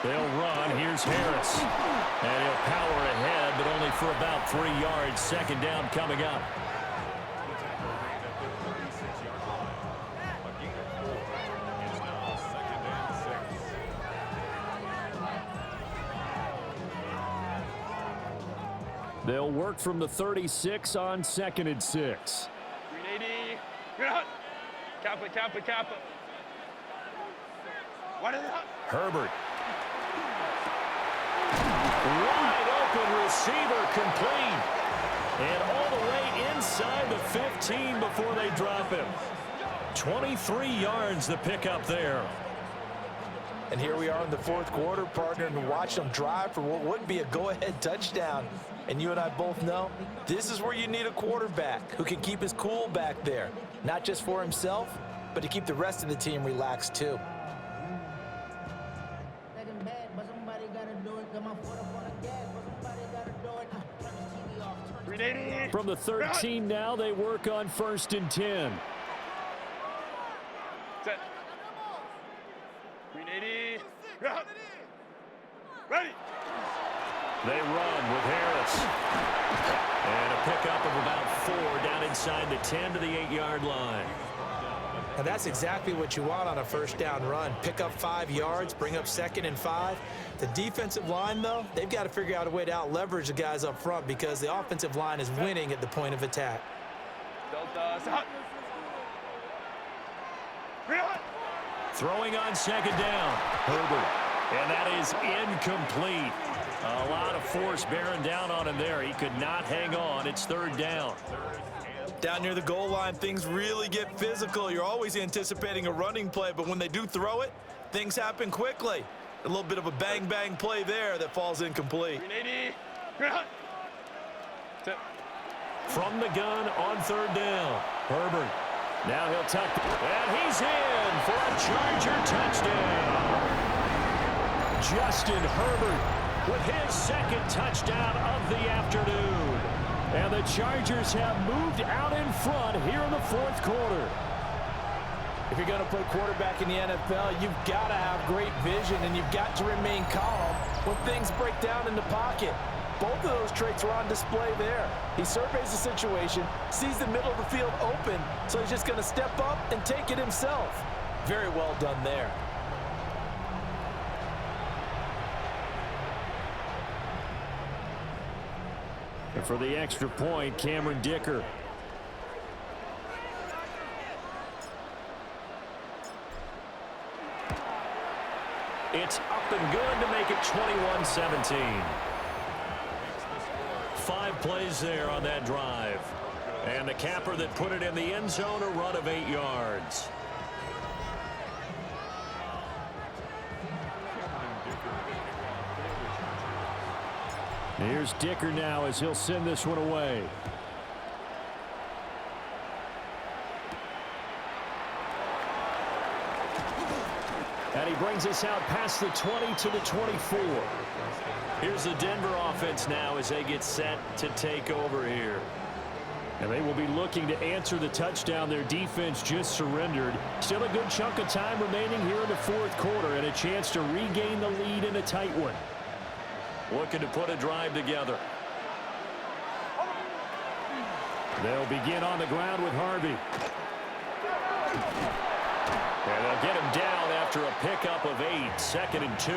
They'll run. Here's Harris. And he'll power ahead, but only for about 3 yards. 2nd down coming up. They'll work from the 36 on 2nd and 6.
380. Bring it out. Kappa, Kappa, Kappa. What is it?
Herbert. Wide open receiver complete. And all the way inside the 15 before they drop him. 23 yards the pickup there.
And here we are in the 4th quarter, partner, and watch them drive for what would be a go-ahead touchdown. And you and I both know this is where you need a quarterback who can keep his cool back there. Not just for himself, but to keep the rest of the team relaxed too.
From the 13 now, they work on 1st and 10.
Set. 380. Ready.
They run with Harris. And a pickup of about 4 down inside the 10 to the 8-yard line.
And that's exactly what you want on a 1st down run. Pick up 5 yards, bring up 2nd and 5. The defensive line, though, they've got to figure out a way to out-leverage the guys up front because the offensive line is winning at the point of attack.
Delta, set. Bring it out.
Throwing on 2nd down. Herbert. And that is incomplete. A lot of force bearing down on him there. He could not hang on. It's 3rd down.
Down near the goal line, things really get physical. You're always anticipating a running play, but when they do throw it, things happen quickly. A little bit of a bang-bang play there that falls incomplete.
380. Bring it out. Set.
From the gun on 3rd down. Herbert. Now he'll tuck. And he's in for a Charger touchdown. Justin Herbert with his 2nd touchdown of the afternoon. And the Chargers have moved out in front here in the 4th quarter.
If you're going to play quarterback in the NFL, you've got to have great vision, and you've got to remain calm when things break down in the pocket. Both of those traits were on display there. He surveys the situation, sees the middle of the field open, so he's just going to step up and take it himself. Very well done there.
And for the extra point, Cameron Dicker.
It's up and good to make it 21-17. 5 plays there on that drive. And the capper that put it in the end zone, a run of 8 yards.
Here's Dicker now as he'll send this one away. And he brings us out past the 20 to the 24. Here's the Denver offense now as they get set to take over here. And they will be looking to answer the touchdown their defense just surrendered. Still a good chunk of time remaining here in the fourth quarter and a chance to regain the lead in a tight one.
Looking to put a drive together.
They'll begin on the ground with Harvey.
And they'll get him down after a pickup of 8, 2nd and 2.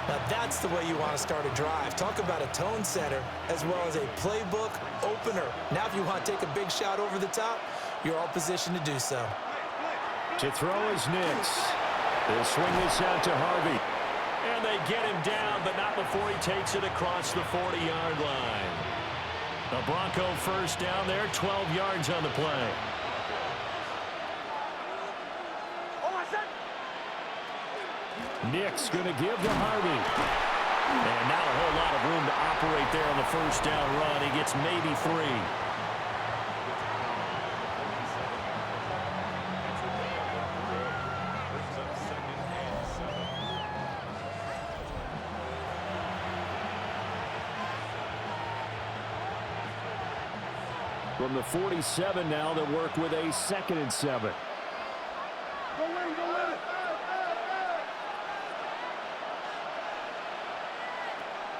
Now that's the way you want to start a drive. Talk about a tone setter as well as a playbook opener. Now if you want to take a big shot over the top, you're all positioned to do so.
To throw is Nix. They'll swing this out to Harvey.
And they get him down, but not before he takes it across the 40-yard line. The Bronco first down there, 12 yards on the play.
Nix going to give to Harvey.
And not a whole lot of room to operate there on the first down run. He gets maybe 3.
From the 47 now, they'll work with a 2nd and 7.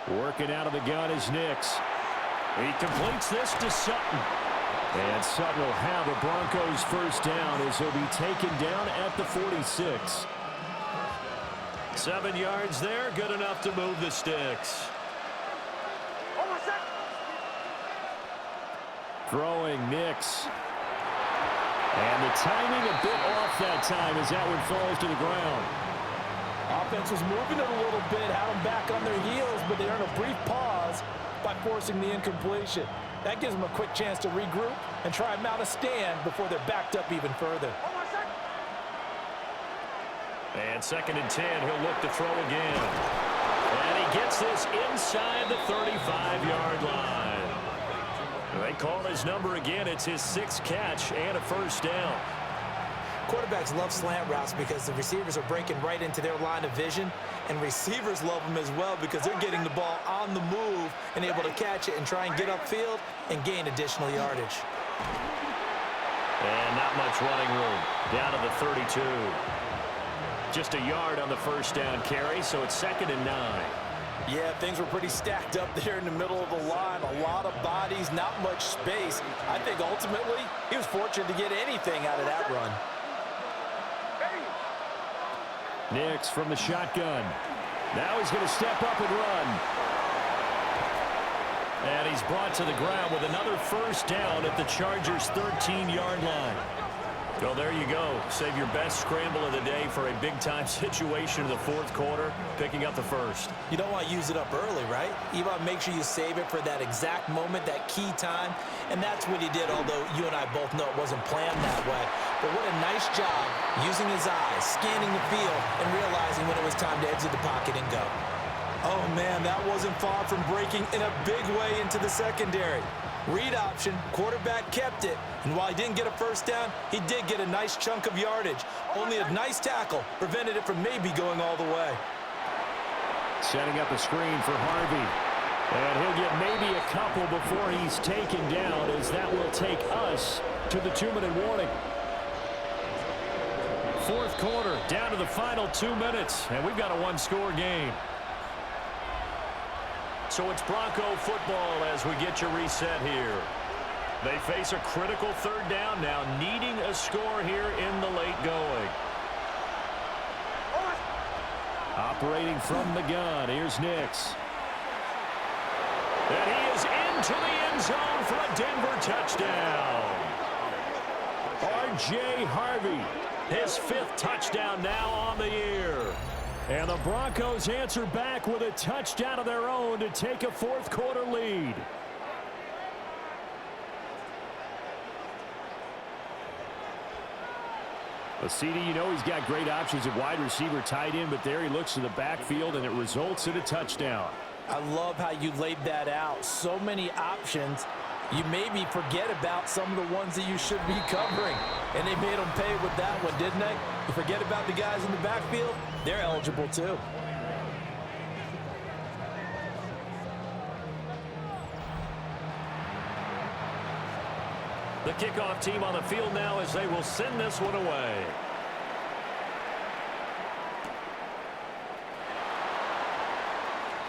Working out of the gun is Nix.
He completes this to Sutton.
And Sutton will have a Broncos first down as he'll be taken down at the 46.
7 yards there, good enough to move the sticks.
Throwing Nix. And the timing a bit off that time as that one falls to the ground.
Offense was moving it a little bit, had them back on their heels, but they earned a brief pause by forcing the incompletion. That gives them a quick chance to regroup and try and mount a stand before they're backed up even further.
And 2nd and 10, he'll look to throw again. And he gets this inside the 35-yard line. They call his number again. It's his 6th catch and a first down.
Quarterbacks love slant routes because the receivers are breaking right into their line of vision, and receivers love them as well because they're getting the ball on the move and able to catch it and try and get upfield and gain additional yardage.
And not much running room. Down to the 32. Just a yard on the first down carry, so it's 2nd and 9.
Yeah, things were pretty stacked up there in the middle of the line. A lot of bodies, not much space. I think ultimately he was fortunate to get anything out of that run.
Nix from the shotgun. Now he's going to step up and run.
And he's brought to the ground with another first down at the Chargers' 13-yard line. Well, there you go. Save your best scramble of the day for a big-time situation in the fourth quarter, picking up the first.
You don't want to use it up early, right? You want to make sure you save it for that exact moment, that key time, and that's what he did, although you and I both know it wasn't planned that way. But what a nice job using his eyes, scanning the field, and realizing when it was time to exit the pocket and go. Oh, man, that wasn't far from breaking in a big way into the secondary. Read option, quarterback kept it, and while he didn't get a first down, he did get a nice chunk of yardage. Only a nice tackle prevented it from maybe going all the way.
Setting up a screen for Harvey. And he'll get maybe a couple before he's taken down, as that will take us to the 2-minute warning. Fourth quarter, down to the final 2 minutes, and we've got a one-score game.
So it's Bronco football as we get you reset here. They face a critical third down now, needing a score here in the late going.
Operating from the gun, here's Nix.
And he is into the end zone for a Denver touchdown.
R.J. Harvey.
His 5th touchdown now on the year.
And the Broncos answer back with a touchdown of their own to take a fourth-quarter lead. Well, CD, you know he's got great options at wide receiver, tight end, but there he looks to the backfield, and it results in a touchdown.
I love how you laid that out. So many options. You maybe forget about some of the ones that you should be covering. And they made them pay with that one, didn't they? You forget about the guys in the backfield, they're eligible too.
The kickoff team on the field now as they will send this one away.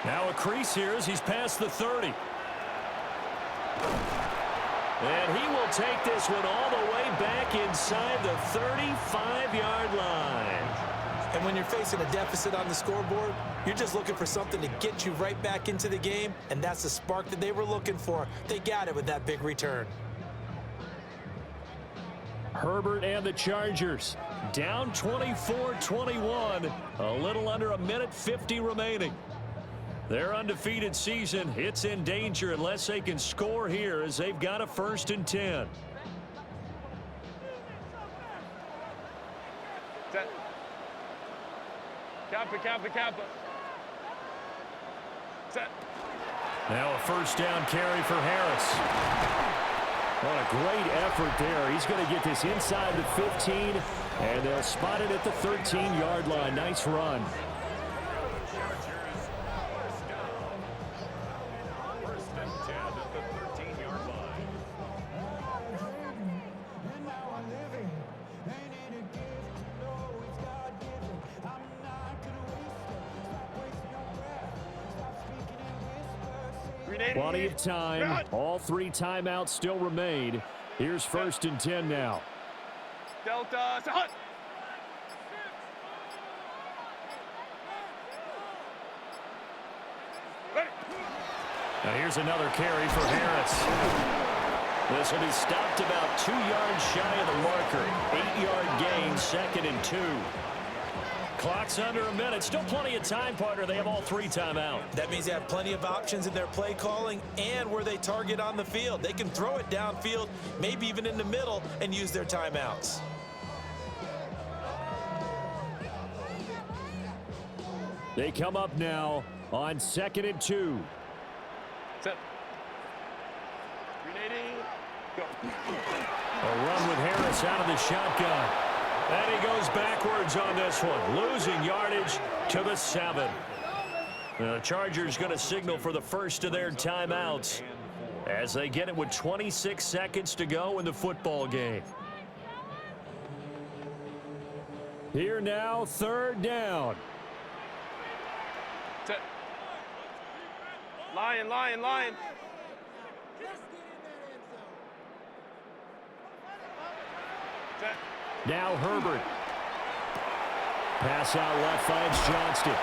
Now a crease here as he's past the 30. And he will take this one all the way back inside the 35-yard line.
And when you're facing a deficit on the scoreboard, you're just looking for something to get you right back into the game, and that's the spark that they were looking for. They got it with that big return.
Herbert and the Chargers down 24-21, a little under a minute 50 remaining. Their undefeated season, it's in danger unless they can score here as they've got a 1st and 10.
Set. Kappa. Set.
Now a 1st down carry for Harris. What a great effort there. He's going to get this inside the 15, and they'll spot it at the 13-yard line. Nice run.
First and 10 at the 13-yard line.
Plenty of time. All 3 timeouts still remain. Here's 1st and 10 now.
Delta. Hut.
Now here's another carry for Harris. This will be stopped about 2 yards shy of the marker. 8-yard gain, 2nd and 2. Clock's under a minute. Still plenty of time, partner. They have all 3 timeouts.
That means they have plenty of options in their play calling and where they target on the field. They can throw it downfield, maybe even in the middle, and use their timeouts.
They come up now on 2nd and 2.
Set. Grenading. Go.
A run with Harris out of the shotgun. And he goes backwards on this one, losing yardage to the 7. The Chargers going to signal for the first of their timeouts as they get it with 26 seconds to go in the football game. Here now, 3rd down.
Set. Lion. Set.
Now Herbert. Pass out left finds Johnston.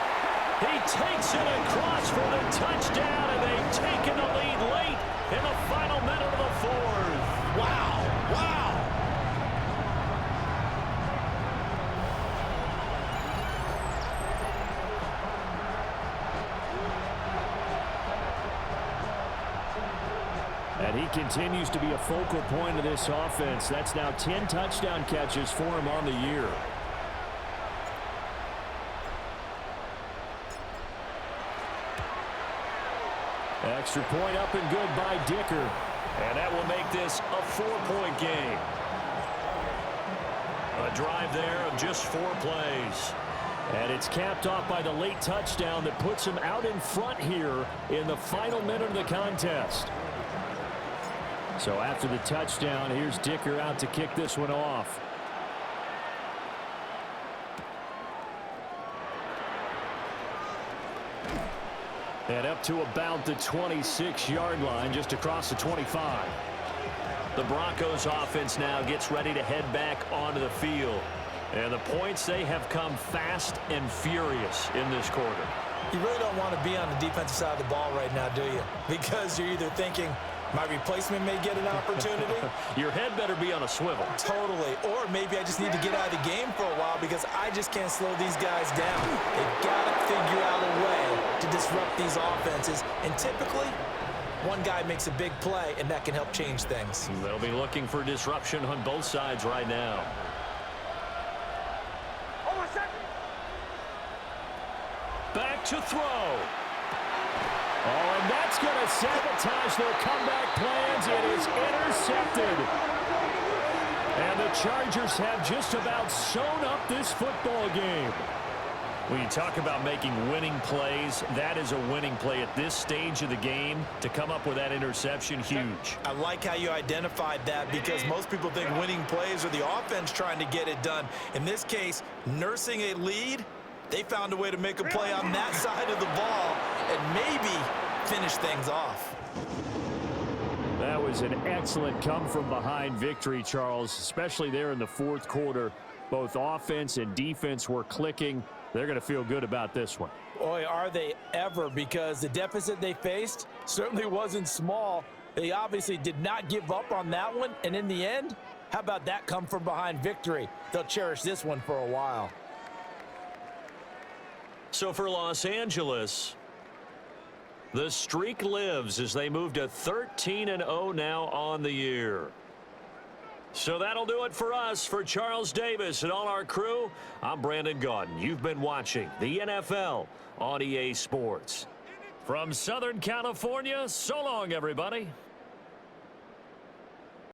He takes it across for the touchdown, and they've taken the lead late in the final minute of the 4th.
Wow.
And he continues to be a focal point of this offense. That's now 10 touchdown catches for him on the year. Extra point up and good by Dicker. And that will make this a 4-point game. A drive there of just 4 plays. And it's capped off by the late touchdown that puts him out in front here in the final minute of the contest. So after the touchdown, here's Dicker out to kick this one off. And up to about the 26-yard line, just across the 25. The Broncos offense now gets ready to head back onto the field. And the points, they have come fast and furious in this quarter.
You really don't want to be on the defensive side of the ball right now, do you? Because you're either thinking, My replacement may get an opportunity.
Your head better be on a swivel.
Totally. Or maybe I just need to get out of the game for a while because I just can't slow these guys down. They've got to figure out a way to disrupt these offenses. And typically, one guy makes a big play, and that can help change things.
They'll be looking for disruption on both sides right now. Back to throw.
Oh, and that's going to sabotage their comeback plans. It is intercepted. And the Chargers have just about sewn up this football game.
When you talk about making winning plays, that is a winning play at this stage of the game. To come up with that interception, huge.
I like how you identified that because most people think winning plays are the offense trying to get it done. In this case, nursing a lead, they found a way to make a play on that side of the ball and maybe finish things off.
That was an excellent come-from-behind victory, Charles, especially there in the fourth quarter. Both offense and defense were clicking. They're going to feel good about this one.
Boy, are they ever, because the deficit they faced certainly wasn't small. They obviously did not give up on that one, and in the end, how about that come-from-behind victory? They'll cherish this one for a while.
So for Los Angeles, the streak lives as they move to 13-0 now on the year. So that'll do it for us. For Charles Davis and all our crew, I'm Brandon Gaudin. You've been watching the NFL on EA Sports. From Southern California, so long, everybody.